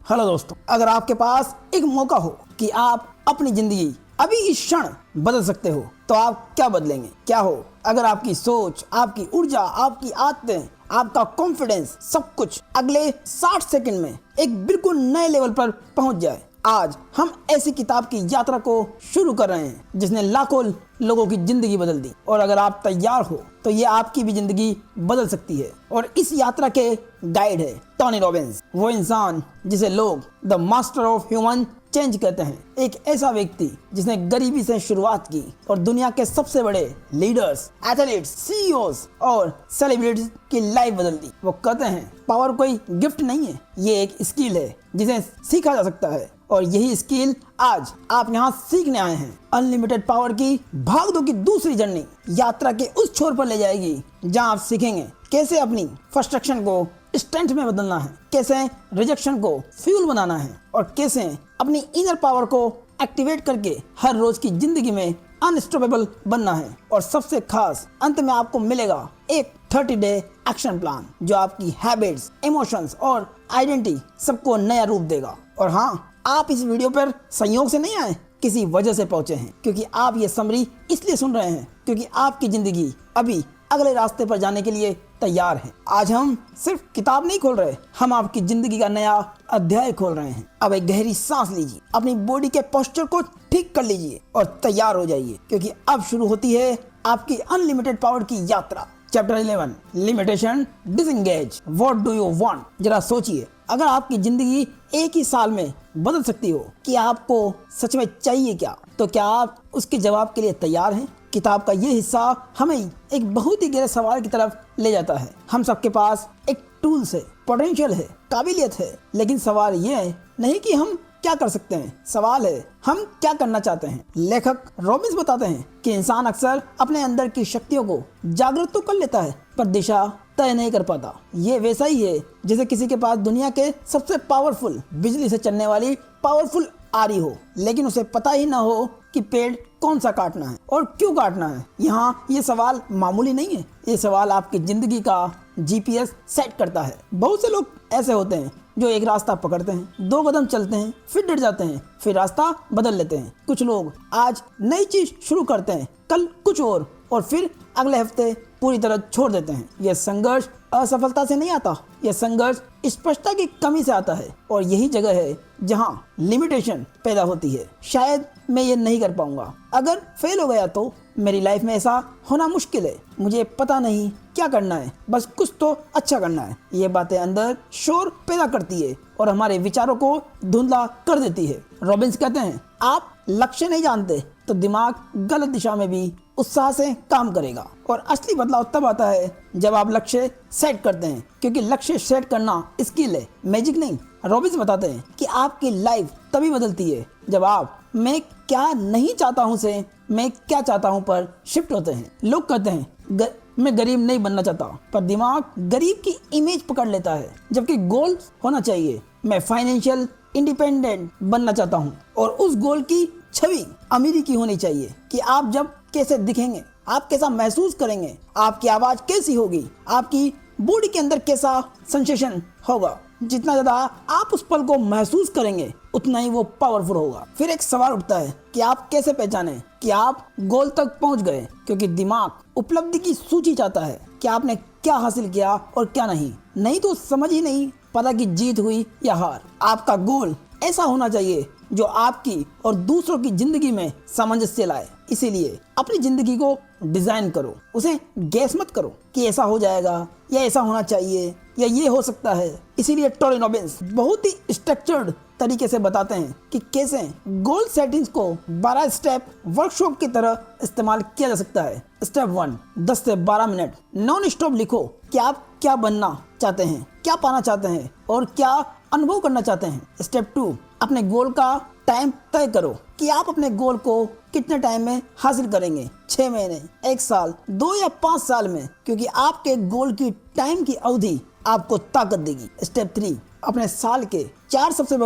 Hello दोस्तों, अगर आपके पास एक मौका हो कि आप अपनी जिंदगी अभी इस क्षण बदल सकते हो तो आप क्या बदलेंगे? क्या हो अगर आपकी सोच, आपकी ऊर्जा, आपकी आदतें, आपका कॉन्फिडेंस सब कुछ अगले 60 सेकंड में एक बिल्कुल नए लेवल पर पहुंच जाए? आज हम ऐसी किताब की यात्रा को शुरू कर रहे हैं जिसने लाखों लोगों की जिंदगी बदल दी, और अगर आप तैयार हो तो ये आपकी भी जिंदगी बदल सकती है। और इस यात्रा के गाइड है टोनी रॉबिन्स, वो इंसान जिसे लोग the master of human change कहते हैं। एक ऐसा व्यक्ति जिसने गरीबी से शुरुआत की और दुनिया के सबसे बड़े लीडर्स, एथलीट्स, सीईओज और सेलिब्रिटीज की लाइफ बदल दी। वो कहते हैं पावर कोई गिफ्ट नहीं है, ये एक स्किल है जिसे सीखा जा सकता है, और यही स्किल आज आप यहाँ सीखने आए हैं। अनलिमिटेड पावर की भागदौड़ की दूसरी जर्नी यात्रा के उस छोर पर ले जाएगी जहाँ आप सीखेंगे कैसे अपनी फ्रस्ट्रेशन को स्ट्रेंथ में बदलना है, कैसे रिजेक्शन को फ्यूल बनाना है, और कैसे अपनी इनर पावर को एक्टिवेट करके हर रोज की जिंदगी में अनस्टॉपेबल बनना है। और सबसे खास अंत में आपको मिलेगा एक 30 डे एक्शन प्लान जो आपकी हैबिट्स, इमोशंस और आइडेंटिटी सबको नया रूप देगा। और हाँ, आप इस वीडियो पर संयोग से नहीं आए, किसी वजह से पहुंचे हैं, क्योंकि आप ये समरी इसलिए सुन रहे हैं क्योंकि आपकी जिंदगी अभी अगले रास्ते पर जाने के लिए तैयार है। आज हम सिर्फ किताब नहीं खोल रहे, हम आपकी जिंदगी का नया अध्याय खोल रहे हैं। अब एक गहरी सांस लीजिए, अपनी बॉडी के पोस्चर को ठीक कर लीजिए और तैयार हो जाइए, क्योंकि अब शुरू होती है आपकी अनलिमिटेड पावर की यात्रा। Chapter 11, limitation disengage, what do you want. जरा सोचिए, अगर आपकी जिंदगी एक ही साल में बदल सकती हो कि आपको सच में चाहिए क्या, तो क्या आप उसके जवाब के लिए तैयार हैं? किताब का ये हिस्सा हमें एक बहुत ही गहरे सवाल की तरफ ले जाता है। हम सबके पास एक टूल्स है, पोटेंशियल है, काबिलियत है, लेकिन सवाल ये है नहीं कि हम क्या कर सकते हैं, सवाल है हम क्या करना चाहते हैं। लेखक रॉबिन्स बताते हैं कि इंसान अक्सर अपने अंदर की शक्तियों को जागृत तो कर लेता है पर दिशा तय नहीं कर पाता। ये वैसा ही है जैसे किसी के पास दुनिया के सबसे पावरफुल बिजली से चलने वाली पावरफुल आरी हो, लेकिन उसे पता ही ना हो कि पेड़ कौन सा काटना है और क्यों काटना है। यहाँ ये सवाल मामूली नहीं है, ये सवाल आपकी जिंदगी का जीपीएस सेट करता है। बहुत से लोग ऐसे होते हैं जो एक रास्ता पकड़ते हैं, 2 कदम चलते हैं, फिर डर जाते हैं, फिर रास्ता बदल लेते हैं। कुछ लोग आज नई चीज शुरू करते हैं, कल कुछ और फिर अगले हफ्ते पूरी तरह छोड़ देते हैं। यह संघर्ष असफलता से नहीं आता, यह संघर्ष स्पष्टता की कमी से आता है, और यही जगह है जहाँ लिमिटेशन पैदा होती है। शायद मैं ये नहीं कर पाऊंगा, अगर फेल हो गया तो मेरी लाइफ में ऐसा होना मुश्किल है, मुझे पता नहीं क्या करना है, बस कुछ तो अच्छा करना है। ये बातें अंदर शोर पैदा करती है और हमारे विचारों को धुंधला कर देती है। रॉबिन्स कहते हैं आप लक्ष्य नहीं जानते तो दिमाग गलत दिशा में भी उत्साह से काम करेगा, और असली बदलाव तब आता है जब आप लक्ष्य सेट करते हैं, क्योंकि लक्ष्य सेट करना स्किल है, मैजिक नहीं। रॉबिन्स बताते हैं कि आपकी लाइफ तभी बदलती है जब आप मैं क्या नहीं चाहता हूँ से मैं क्या चाहता हूँ पर शिफ्ट होते हैं। लोग कहते हैं मैं गरीब नहीं बनना चाहता, पर दिमाग गरीब की इमेज पकड़ लेता है, जबकि गोल होना चाहिए मैं फाइनेंशियल इंडिपेंडेंट बनना चाहता हूँ, और उस गोल की छवि अमीरी की होनी चाहिए कि आप जब कैसे दिखेंगे, आप कैसा महसूस करेंगे, आपकी आवाज कैसी होगी, आपकी बॉडी के अंदर कैसा सेंसेशन होगा। जितना ज्यादा आप उस पल को महसूस करेंगे उतना ही वो पावरफुल होगा। फिर एक सवाल उठता है कि आप कैसे पहचाने कि आप गोल तक पहुंच गए, क्योंकि दिमाग उपलब्धि की सूची चाहता है कि आपने क्या हासिल किया और क्या नहीं तो समझ ही नहीं पता कि जीत हुई या हार। आपका गोल ऐसा होना चाहिए जो आपकी और दूसरों की जिंदगी में सामंजस्य लाए। इसीलिए अपनी जिंदगी को डिजाइन करो, उसे गैस मत करो कि ऐसा हो जाएगा या ऐसा होना चाहिए या ये हो सकता है। इसीलिए टोनी रॉबिन्स बहुत ही स्ट्रक्चर्ड तरीके से बताते हैं कि कैसे गोल सेटिंग्स को 12 स्टेप वर्कशॉप की तरह इस्तेमाल किया जा सकता है। स्टेप 1, 10 से 12 मिनट नॉन स्टॉप लिखो कि आप क्या बनना चाहते हैं, क्या पाना चाहते हैं और क्या अनुभव करना चाहते हैं। स्टेप 2, अपने गोल का टाइम तय करो कि आप अपने गोल को कितने टाइम में हासिल करेंगे, 6 महीने, 1 साल, 2 या 5 साल में, क्योंकि आपके गोल की टाइम की अवधि आपको ताकत देगी। स्टेप 3, अपने साल के 4 सबसे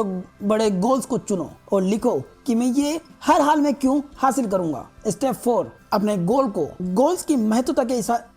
बड़े गोल्स को चुनो और लिखो कि मैं ये हर हाल में क्यों हासिल करूंगा। स्टेप 4, अपने गोल को गोल्स की महत्वता के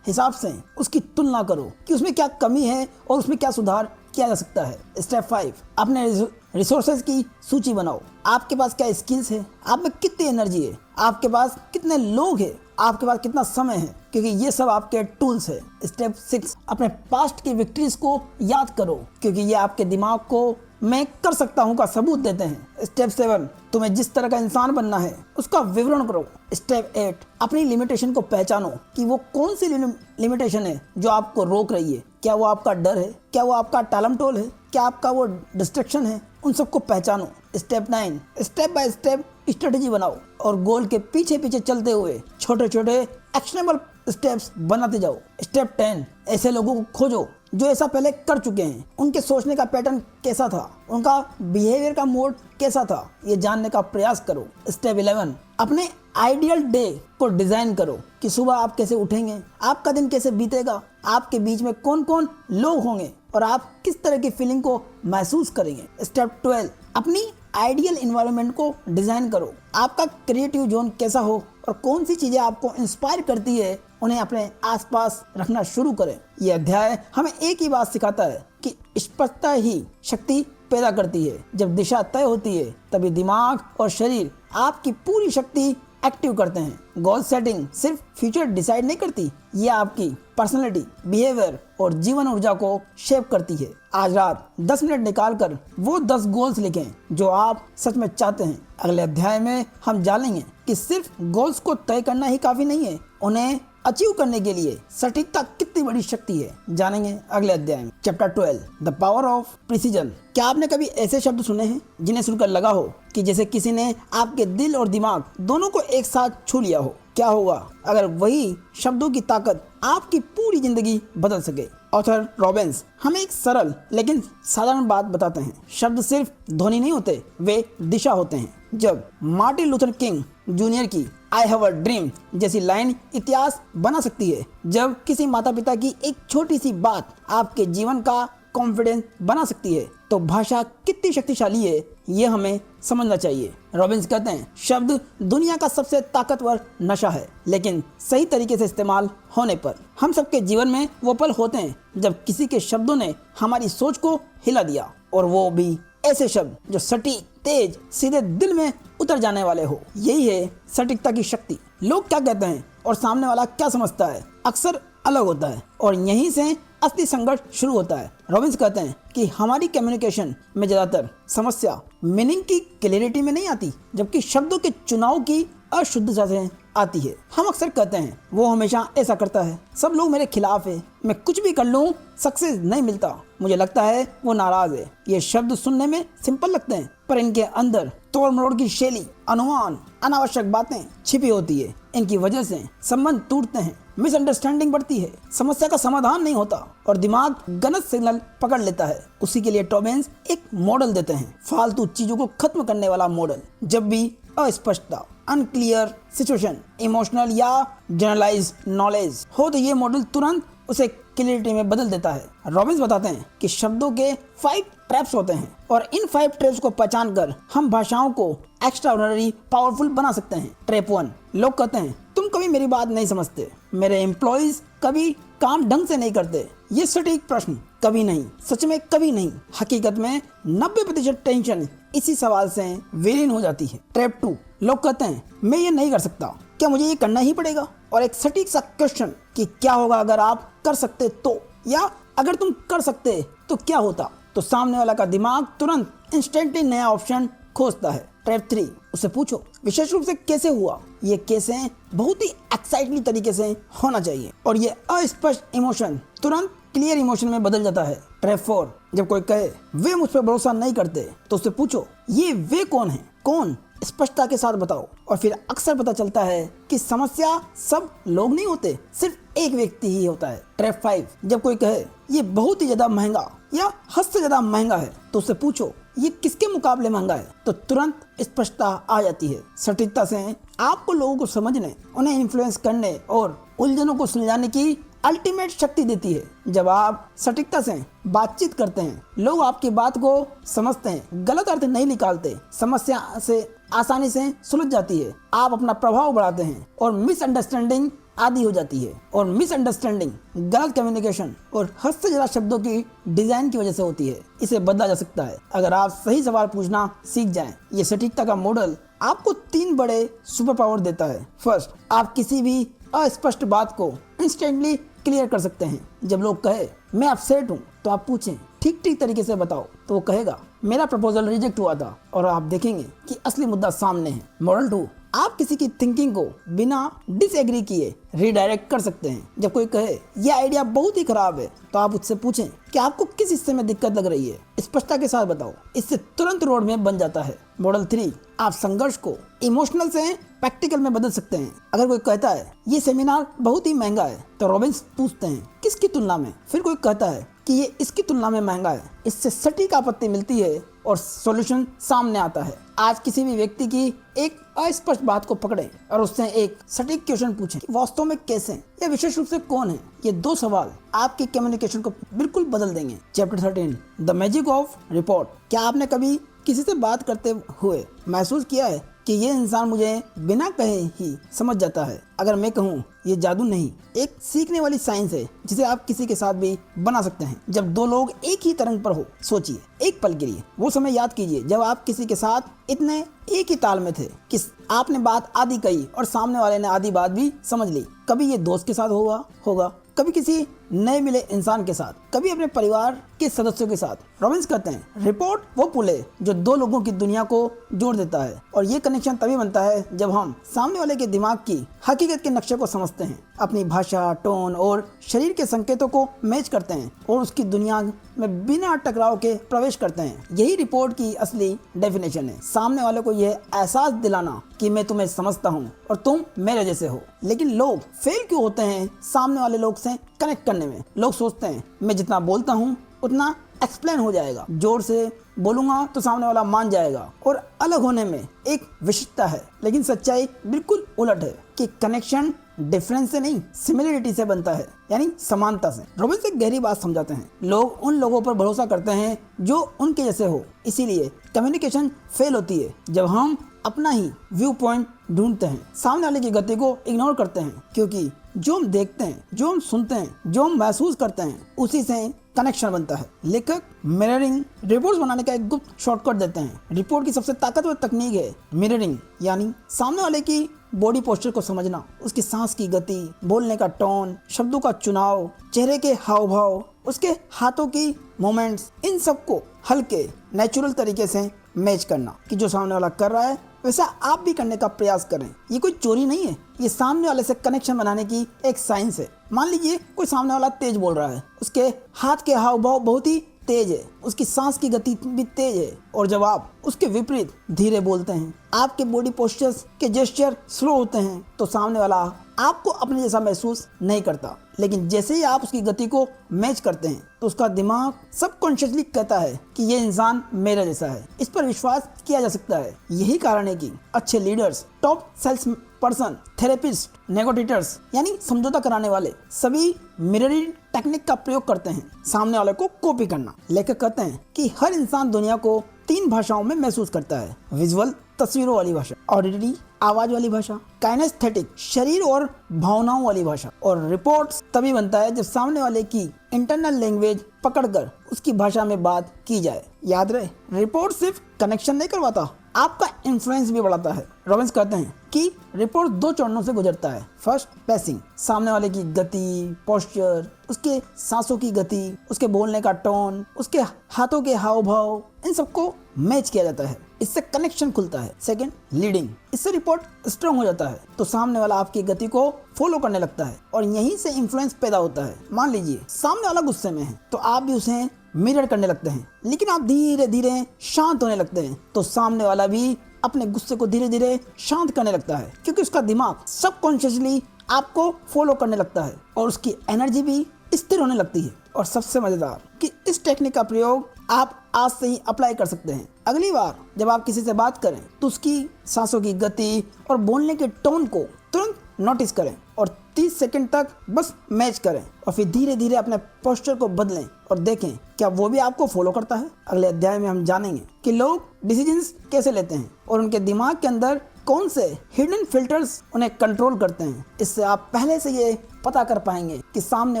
हिसाब से उसकी तुलना करो कि उसमें क्या कमी है और उसमें क्या सुधार किया जा सकता है। स्टेप 5, अपने रिसोर्सेज की सूची बनाओ। आपके पास क्या स्किल्स है, आप में कितनी एनर्जी है, आपके पास कितने लोग हैं, आपके पास कितना समय है, क्योंकि ये सब आपके टूल्स है। स्टेप 6, अपने पास्ट की विक्ट्रीज को याद करो, क्योंकि ये आपके दिमाग को मैं कर सकता हूँ का सबूत देते हैं। स्टेप 7, तुम्हें जिस तरह का इंसान बनना है उसका विवरण करो। स्टेप 8, अपनी लिमिटेशन को पहचानो कि वो कौन सी लिमिटेशन है जो आपको रोक रही है। क्या वो आपका डर है, क्या वो आपका टालमटोल है, क्या आपका वो डिस्ट्रैक्शन है, उन सबको पहचानो। Step 9, step by step strategy बनाओ और गोल के पीछे पीछे चलते हुए छोटे छोटे एक्शनेबल स्टेप्स बनाते जाओ। स्टेप 10, ऐसे लोगों को खोजो जो ऐसा पहले कर चुके हैं। उनके सोचने का पैटर्न कैसा था, उनका बिहेवियर का मोड कैसा था, ये जानने का प्रयास करो। स्टेप 11, अपने आइडियल डे को डिजाइन करो कि सुबह आप कैसे उठेंगे, आपका दिन कैसे बीतेगा, आपके बीच में कौन कौन लोग होंगे और आप किस तरह की फीलिंग को महसूस करेंगे। स्टेप 12, अपनी आइडियल इन्वायरमेंट को डिजाइन करो। आपका क्रिएटिव जोन कैसा हो और कौन सी चीजें आपको इंस्पायर करती है, उन्हें अपने आसपास रखना शुरू करें। यह अध्याय हमें एक ही बात सिखाता है कि स्पष्टता ही शक्ति पैदा करती है। जब दिशा तय होती है तभी दिमाग और शरीर आपकी पूरी शक्ति एक्टिव करते हैं। गोल सेटिंग सिर्फ फ्यूचर डिसाइड नहीं करती, ये आपकी पर्सनैलिटी, बिहेवियर और जीवन ऊर्जा को शेप करती है। आज रात 10 मिनट निकाल कर वो 10 गोल्स लिखें जो आप सच में चाहते हैं। अगले अध्याय में हम जानेंगे कि सिर्फ गोल्स को तय करना ही काफी नहीं है, उन्हें अचीव करने के लिए सटीकता कितनी बड़ी शक्ति है, जानेंगे अगले अध्याय में। Chapter 12, the power of precision. क्या आपने कभी ऐसे शब्द सुने हैं जिन्हें सुनकर लगा हो कि जैसे किसी ने आपके दिल और दिमाग दोनों को एक साथ छू लिया हो? क्या होगा अगर वही शब्दों की ताकत आपकी पूरी जिंदगी बदल सके? ऑथर रॉबिन्स हमें एक सरल लेकिन साधारण बात बताते हैं, शब्द सिर्फ ध्वनि नहीं होते, वे दिशा होते हैं। जब मार्टिन लूथर किंग जूनियर की आई हैव अ ड्रीम जैसी लाइन इतिहास बना सकती है, जब किसी माता पिता की एक छोटी सी बात आपके जीवन का कॉन्फिडेंस बना सकती है, तो भाषा कितनी शक्तिशाली है ये हमें समझना चाहिए। रॉबिन्स कहते हैं, शब्द दुनिया का सबसे ताकतवर नशा है, लेकिन सही तरीके से इस्तेमाल होने पर। हम सबके जीवन में वो पल होते हैं जब किसी के शब्दों ने हमारी सोच को हिला दिया, और वो भी ऐसे शब्द जो सटीक, तेज, सीधे दिल में उतर जाने वाले हो। यही है सटीकता की शक्ति। लोग क्या कहते हैं और सामने वाला क्या समझता है अक्सर अलग होता है, और यहीं से असली संघर्ष शुरू होता है। रॉबिन्स कहते हैं कि हमारी कम्युनिकेशन में ज्यादातर समस्या मीनिंग की क्लैरिटी में नहीं आती, जबकि शब्दों के चुनाव की अशुद्धता से आती है। हम अक्सर कहते हैं वो हमेशा ऐसा करता है, सब लोग मेरे खिलाफ है, मैं कुछ भी कर लूं सक्सेस नहीं मिलता, मुझे लगता है वो नाराज है। ये शब्द सुनने में सिंपल लगते हैं, पर इनके अंदर तोड़ मरोड़ की शैली, अनुमान, अनावश्यक बातें छिपी होती है। इनकी वजह से संबंध टूटते हैं, मिसअंडरस्टैंडिंग बढ़ती है, समस्या का समाधान नहीं होता और दिमाग गलत सिग्नल पकड़ लेता है। उसी के लिए रॉबिन्स एक मॉडल देते हैं, फालतू चीजों को खत्म करने वाला मॉडल। जब भी अस्पष्टता, अनक्लियर सिचुएशन, इमोशनल या जनरलाइज नॉलेज हो, तो ये मॉडल तुरंत उसे क्लैरिटी में बदल देता है। रॉबिन्स बताते हैं कि शब्दों के 5 ट्रैप्स होते हैं, और इन 5 ट्रैप्स को पहचान कर हम भाषाओं को एक्स्ट्राऑर्डिनरी पावरफुल बना सकते हैं। ट्रैप 1, लोग कहते हैं तुम कभी मेरी बात नहीं समझते, मेरे एम्प्लॉइज कभी काम ढंग से नहीं करते। ये सटीक प्रश्न, कभी नहीं, सच में कभी नहीं। हकीकत में 90% टेंशन इसी सवाल से विलीन हो जाती है। ट्रैप 2, लोग कहते हैं मैं ये नहीं कर सकता, क्या मुझे ये करना ही पड़ेगा? और एक सटीक सा क्वेश्चन कि क्या होगा अगर आप कर सकते तो, या अगर तुम कर सकते तो क्या होता? तो सामने वाला का दिमाग तुरंत इंस्टेंटली नया ऑप्शन खोजता है। ट्रैप 3, उससे पूछो विशेष रूप से कैसे हुआ। ये कैसे बहुत ही एक्साइटली तरीके से होना चाहिए, और ये अस्पष्ट इमोशन तुरंत क्लियर इमोशन में बदल जाता है। ट्रैप 4, जब कोई कहे वे मुझ पर भरोसा नहीं करते, तो उससे पूछो ये वे कौन है, कौन, स्पष्टता के साथ बताओ। और फिर अक्सर पता चलता है कि समस्या सब लोग नहीं होते, सिर्फ एक व्यक्ति ही होता है। ट्रैप 5, जब कोई कहे ये बहुत ही ज्यादा महंगा या हद से ज्यादा महंगा है, तो उससे पूछो ये किसके मुकाबले महंगा है, तो तुरंत स्पष्टता आ जाती है। सटीकता से आपको लोगों को समझने, उन्हें इन्फ्लुएंस करने और उलझनों को सुलझाने की अल्टीमेट शक्ति देती है। जब आप सटीकता से बातचीत करते हैं, लोग आपकी बात को समझते हैं, गलत अर्थ नहीं निकालते, समस्या से आसानी से सुलझ जाती है, आप अपना प्रभाव बढ़ाते हैं और मिसअंडरस्टैंडिंग आदी हो जाती है और मिसअंडरस्टैंडिंग, गलत कम्युनिकेशन और हद से ज्यादा शब्दों की डिजाइन की वजह से होती है। इसे बदला जा सकता है अगर आप सही सवाल पूछना सीख जाएं। ये सटीकता का मॉडल आपको 3 बड़े सुपर पावर देता है। फर्स्ट, आप किसी भी अस्पष्ट बात को इंस्टेंटली क्लियर कर सकते हैं। जब लोग कहे मैं अपसेट हूँ तो आप पूछें ठीक तरीके से बताओ, तो वो कहेगा मेरा प्रपोजल रिजेक्ट हुआ था, और आप देखेंगे कि असली मुद्दा सामने है। मॉडल 2, आप किसी की थिंकिंग को बिना डिसएग्री किए रीडायरेक्ट कर सकते हैं। जब कोई कहे यह आइडिया बहुत ही खराब है तो आप उससे पूछें कि आपको किस हिस्से में दिक्कत लग रही है, स्पष्टता के साथ बताओ। इससे तुरंत रोड में बन जाता है। मॉडल 3, आप संघर्ष को इमोशनल से प्रैक्टिकल में बदल सकते हैं। अगर कोई कहता है ये सेमिनार बहुत ही महंगा है तो रॉबिन्स पूछते हैं किसकी तुलना में। फिर कोई कहता है कि ये इसकी तुलना में महंगा है। इससे सटीक आपत्ति मिलती है और सॉल्यूशन सामने आता है। आज किसी भी व्यक्ति की एक अस्पष्ट बात को पकड़ें और उससे एक सटीक क्वेश्चन पूछें कि वास्तव में कैसे या विशेष रूप से कौन है। ये 2 सवाल आपकी कम्युनिकेशन को बिल्कुल बदल देंगे। Chapter 13, the magic of report. क्या आपने कभी किसी से बात करते हुए महसूस किया है कि ये इंसान मुझे बिना कहे ही समझ जाता है? अगर मैं कहूँ ये जादू नहीं, एक सीखने वाली साइंस है जिसे आप किसी के साथ भी बना सकते हैं। जब 2 लोग एक ही तरंग पर हो, सोचिए एक पल के लिए वो समय याद कीजिए जब आप किसी के साथ इतने एक ही ताल में थे कि आपने बात आधी कही और सामने वाले ने आधी बात भी समझ ली। कभी ये दोस्त के साथ होगा, कभी किसी नए मिले इंसान के साथ, कभी अपने परिवार के सदस्यों के साथ। रॉबिन्स कहते हैं रिपोर्ट वो पुल है जो 2 लोगों की दुनिया को जोड़ देता है, और ये कनेक्शन तभी बनता है जब हम सामने वाले के दिमाग की हकीकत के नक्शे को समझते हैं, अपनी भाषा, टोन और शरीर के संकेतों को मैच करते हैं और उसकी दुनिया में बिना टकराव के प्रवेश करते हैं। यही रिपोर्ट की असली डेफिनेशन है, सामने वाले को यह एहसास दिलाना कि मैं तुम्हें समझता हूँ और तुम मेरे जैसे हो। लेकिन लोग फेल क्यों होते हैं सामने वाले लोग से कनेक्ट करने में? लोग सोचते हैं मैं जितना बोलता हूँ उतना एक्सप्लेन हो जाएगा, जोर से बोलूंगा तो सामने वाला मान जाएगा, और अलग होने में एक विशिष्टता है। लेकिन सच्चाई बिल्कुल उलट है कि कनेक्शन डिफरेंस से नहीं, सिमिलरिटी से बनता है, यानी समानता से। रॉबिन्स एक गहरी बात समझाते हैं, लोग उन लोगों पर भरोसा करते हैं जो उनके जैसे हो। इसीलिए कम्युनिकेशन फेल होती है जब हम अपना ही व्यू पॉइंट ढूंढते हैं, सामने वाले की गति को इग्नोर करते हैं, क्योंकि जो हम देखते हैं, जो हम सुनते हैं, जो हम महसूस करते हैं, उसी से कनेक्शन बनता है। लेखक मिररिंग रिपोर्ट्स बनाने का एक गुप्त शॉर्टकट देते हैं। रिपोर्ट की सबसे ताकतवर तकनीक है मिररिंग, यानी सामने वाले की बॉडी पोस्चर को समझना, उसकी सांस की गति, बोलने का टोन, शब्दों का चुनाव, चेहरे के हाव भाव, उसके हाथों की मोमेंट्स, इन सबको हल्के नेचुरल तरीके से मैच करना कि जो सामने वाला कर रहा है वैसा आप भी करने का प्रयास करें। ये कोई चोरी नहीं है, ये सामने वाले से कनेक्शन बनाने की एक साइंस है। मान लीजिए कोई सामने वाला तेज बोल रहा है, उसके हाथ के हाव भाव बहुत ही तेज है, उसकी सांस की गति भी तेज है, और जब आप उसके विपरीत धीरे बोलते हैं, आपके बॉडी पोस्चर्स के जेस्चर स्लो होते हैं, तो सामने वाला आपको अपने जैसा महसूस नहीं करता। लेकिन जैसे ही आप उसकी गति को मैच करते हैं तो उसका दिमाग सबकॉन्शियसली कहता है कि ये इंसान मेरे जैसा है, इस पर विश्वास किया जा सकता है। यही कारण है कि अच्छे leaders, top sales person, therapist, negotiators यानी समझौता कराने वाले सभी मिररिंग टेक्निक का प्रयोग करते हैं, सामने वाले को कॉपी करना। लेखक कहते हैं कि हर इंसान दुनिया को 3 भाषाओं में महसूस करता है, विजुअल तस्वीरों वाली भाषा, ऑडिटरी आवाज वाली भाषा, काइनेस्थेटिक शरीर और भावनाओं वाली भाषा, और रिपोर्ट्स तभी बनता है जब सामने वाले की इंटरनल लैंग्वेज पकड़कर उसकी भाषा में बात की जाए। याद रहे, रिपोर्ट सिर्फ कनेक्शन नहीं करवाता, आपका इन्फ्लुएंस भी बढ़ाता है। रॉबिन्स कहते हैं कि रिपोर्ट 2 चरणों से गुजरता है। फर्स्ट, पैसिंग, सामने वाले की गति, पोस्चर, उसके सांसों की गति, उसके बोलने का टोन, उसके हाथों के हाव भाव, इन सबको मैच किया जाता है, इससे कनेक्शन खुलता है। सेकंड, लीडिंग, इससे रिपोर्ट स्ट्रांग हो जाता है, तो सामने वाला आपकी गति को फॉलो करने लगता है और यहीं से इन्फ्लुएंस पैदा होता है। मान लीजिए सामने वाला गुस्से में है तो आप भी उसे मिरर करने लगते हैं, लेकिन आप धीरे धीरे शांत होने लगते हैं तो सामने वाला भी अपने गुस्से को धीरे धीरे शांत करने लगता है, क्योंकि उसका दिमाग सबकॉन्शियसली आपको फॉलो करने लगता है और उसकी एनर्जी भी स्थिर होने लगती है। और सबसे मजेदार कि इस टेक्निक का प्रयोग आप आज से ही अप्लाई कर सकते हैं। अगली बार जब आप किसी से बात करें तो उसकी सांसों की गति और बोलने के टोन को तुरंत नोटिस करें और 30 सेकंड तक बस मैच करें और फिर धीरे धीरे अपने पोस्चर को बदलें और देखें क्या वो भी आपको फॉलो करता है। अगले अध्याय में हम जानेंगे कि लोग डिसीजंस कैसे लेते हैं और उनके दिमाग के अंदर कौन से हिडन फिल्टर्स उन्हें कंट्रोल करते हैं। इससे आप पहले से ये पता कर पाएंगे कि सामने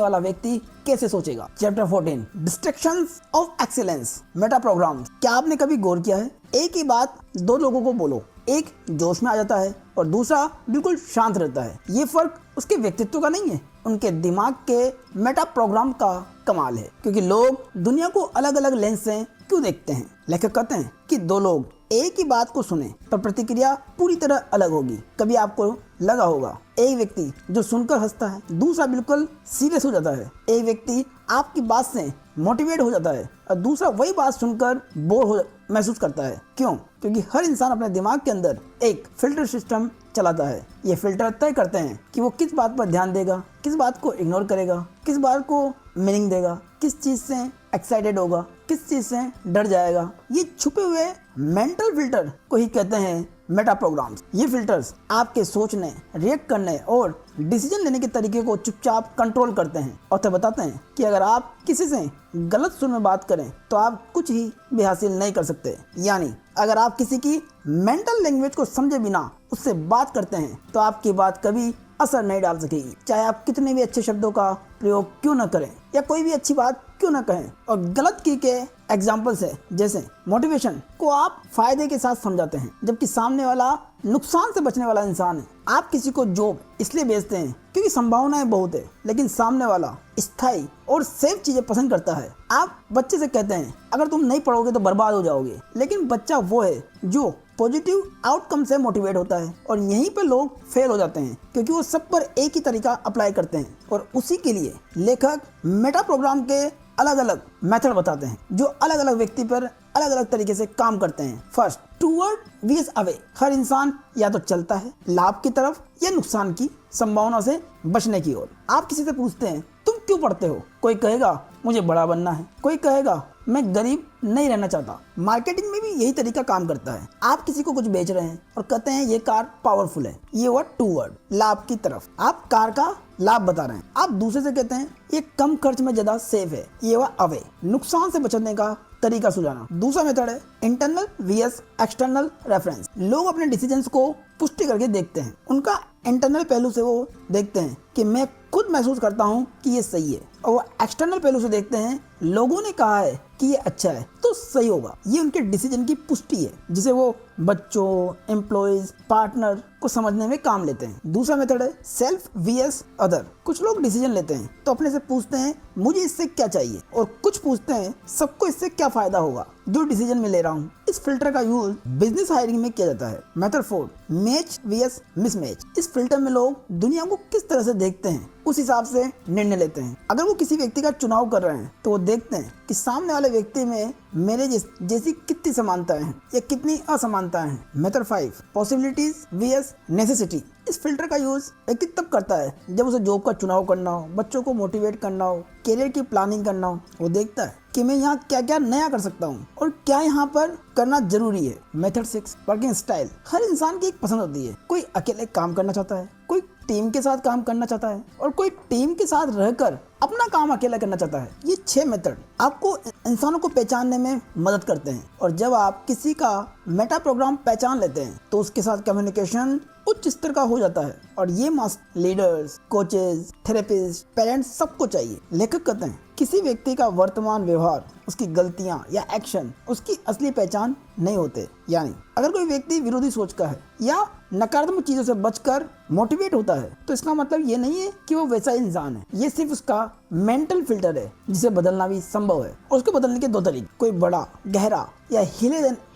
वाला व्यक्ति कैसे सोचेगा। Chapter 14 distractions of excellence meta programs. क्या आपने कभी गौर किया है, एक ही बात दो लोगों को बोलो, एक जोश में आ जाता है और दूसरा बिल्कुल शांत रहता है। ये फर्क उसके व्यक्तित्व का नहीं है, उनके दिमाग के मेटा प्रोग्राम का कमाल है। क्योंकि लोग दुनिया को अलग अलग लेंस से क्यों देखते हैं। लेखक कहते हैं कि दो लोग एक ही बात को सुने पर प्रतिक्रिया पूरी तरह अलग होगी। कभी आपको लगा होगा एक व्यक्ति जो सुनकर हंसता है, दूसरा बिल्कुल सीरियस हो जाता है। एक व्यक्ति आपकी बात से मोटिवेट हो जाता है और दूसरा वही बात सुनकर बोर हो महसूस करता है। क्यों? क्योंकि हर इंसान अपने दिमाग के अंदर एक फिल्टर सिस्टम चलाता है। ये फिल्टर तय करते हैं कि वो किस बात पर ध्यान देगा, किस बात को इग्नोर करेगा, किस बात को मीनिंग देगा, किस चीज से एक्साइटेड होगा, किस चीज से डर जाएगा। ये छुपे हुए मेंटल फिल्टर को ही कहते हैं मेटा प्रोग्राम्स। ये फिल्टर्स आपके सोचने, रिएक्ट करने और डिसीजन लेने के तरीके को चुपचाप कंट्रोल करते हैं और तो बताते हैं कि अगर आप किसी से गलत सुर में बात करें तो आप कुछ ही भी हासिल नहीं कर सकते। यानी अगर आप किसी की मेंटल लैंग्वेज को समझे बिना उससे बात करते हैं तो आपकी बात कभी असर नहीं डाल सकेगी, चाहे आप कितने भी अच्छे शब्दों का प्रयोग क्यों न करें या कोई भी अच्छी बात क्यों न कहें। और गलत की के एग्जाम्पल्स है, जैसे मोटिवेशन को आप फायदे के साथ समझाते हैं जबकि सामने वाला नुकसान से बचने वाला इंसान है। आप किसी को जॉब इसलिए भेजते हैं क्योंकि संभावनाएं बहुत है, लेकिन सामने वाला स्थायी और सेफ चीजें पसंद करता है। आप बच्चे से कहते हैं अगर तुम नहीं पढ़ोगे तो बर्बाद हो जाओगे, लेकिन बच्चा वो है जो पॉजिटिव आउटकम से मोटिवेट होता है। और यहीं पे लोग फेल हो जाते हैं क्योंकि वो सब पर एक ही तरीका अप्लाई करते हैं। और उसी के लिए लेखक मेटा प्रोग्राम के अलग अलग मेथड बताते हैं जो अलग अलग व्यक्ति पर अलग अलग तरीके से काम करते हैं। फर्स्ट, टूवर्ड वीज अवे। हर इंसान या तो चलता है लाभ की तरफ या नुकसान की संभावना से बचने की ओर। आप किसी से पूछते हैं तुम क्यों पढ़ते हो, कोई कहेगा मुझे बड़ा बनना है, कोई कहेगा मैं गरीब नहीं रहना चाहता। मार्केटिंग में भी यही तरीका काम करता है। आप किसी को कुछ बेच रहे हैं और कहते हैं ये कार पावरफुल है, ये हुआ टूवर्ड, लाभ की तरफ। आप कार का लाभ बता रहे हैं। आप दूसरे से कहते हैं ये कम खर्च में ज्यादा सेफ है, ये हुआ अवे, नुकसान से बचने का तरीका सुझाना। दूसरा मेथड है इंटरनल वीएस एक्सटर्नल रेफरेंस। लोग अपने डिसीजंस को पुष्टि करके देखते हैं, उनका इंटरनल पहलू से वो देखते हैं कि मैं खुद महसूस करता हूँ कि ये सही है, और वो एक्सटर्नल पहलू से देखते हैं लोगों ने कहा है कि ये अच्छा है तो सही होगा। ये उनके डिसीजन की पुष्टि है जिसे वो बच्चों, एम्प्लॉयज, पार्टनर को समझने में काम लेते हैं। दूसरा मेथड है सेल्फ वीएस अदर। कुछ लोग डिसीजन लेते हैं तो अपने से पूछते हैं मुझे इससे क्या चाहिए, और कुछ पूछते हैं सबको इससे क्या फायदा होगा जो डिसीजन में ले रहा हूँ। इस फिल्टर का यूज बिजनेस हायरिंग में किया जाता है। Method 4, match VS mismatch. इस फिल्टर में लोग दुनिया को किस तरह से देखते हैं उस हिसाब से निर्णय लेते हैं। अगर वो किसी व्यक्ति का चुनाव कर रहे हैं तो वो देखते हैं कि सामने वाले व्यक्ति में मेरे जैसी कितनी समानताएं हैं या कितनी असमानताएं हैं। Method 5, possibilities VS necessity. इस फिल्टर का यूज व्यक्ति तब करता है जब उसे जॉब का चुनाव करना हो, बच्चों को मोटिवेट करना हो, करियर की प्लानिंग करना हो। वो देखता है कि मैं यहाँ क्या क्या नया कर सकता हूँ और क्या यहाँ पर करना जरूरी है। Method 6, working style. हर इंसान की एक पसंद होती है। कोई अकेले काम करना चाहता है, कोई टीम के साथ काम करना चाहता है और कोई टीम के साथ रहकर अपना काम अकेला करना चाहता है। ये 6 मेथड आपको इंसानों को पहचानने में मदद करते हैं। और जब आप किसी का मेटा प्रोग्राम पहचान लेते हैं तो उसके साथ कम्युनिकेशन उच्च स्तर का हो जाता है। और ये मस्त लीडर्स, कोचेज, थेरेपिस्ट, पेरेंट्स सबको चाहिए। लेखक कहते हैं किसी व्यक्ति का वर्तमान व्यवहार, उसकी गलतियां या एक्शन उसकी असली पहचान नहीं होते। यानी अगर कोई व्यक्ति विरोधी सोच का है या नकारात्मक चीजों से बचकर मोटिवेट होता है तो इसका मतलब ये नहीं है कि वो वैसा इंसान है। ये सिर्फ उसका मेंटल फिल्टर है जिसे बदलना भी संभव है। और उसको बदलने के 2 तरीके, कोई बड़ा, गहरा या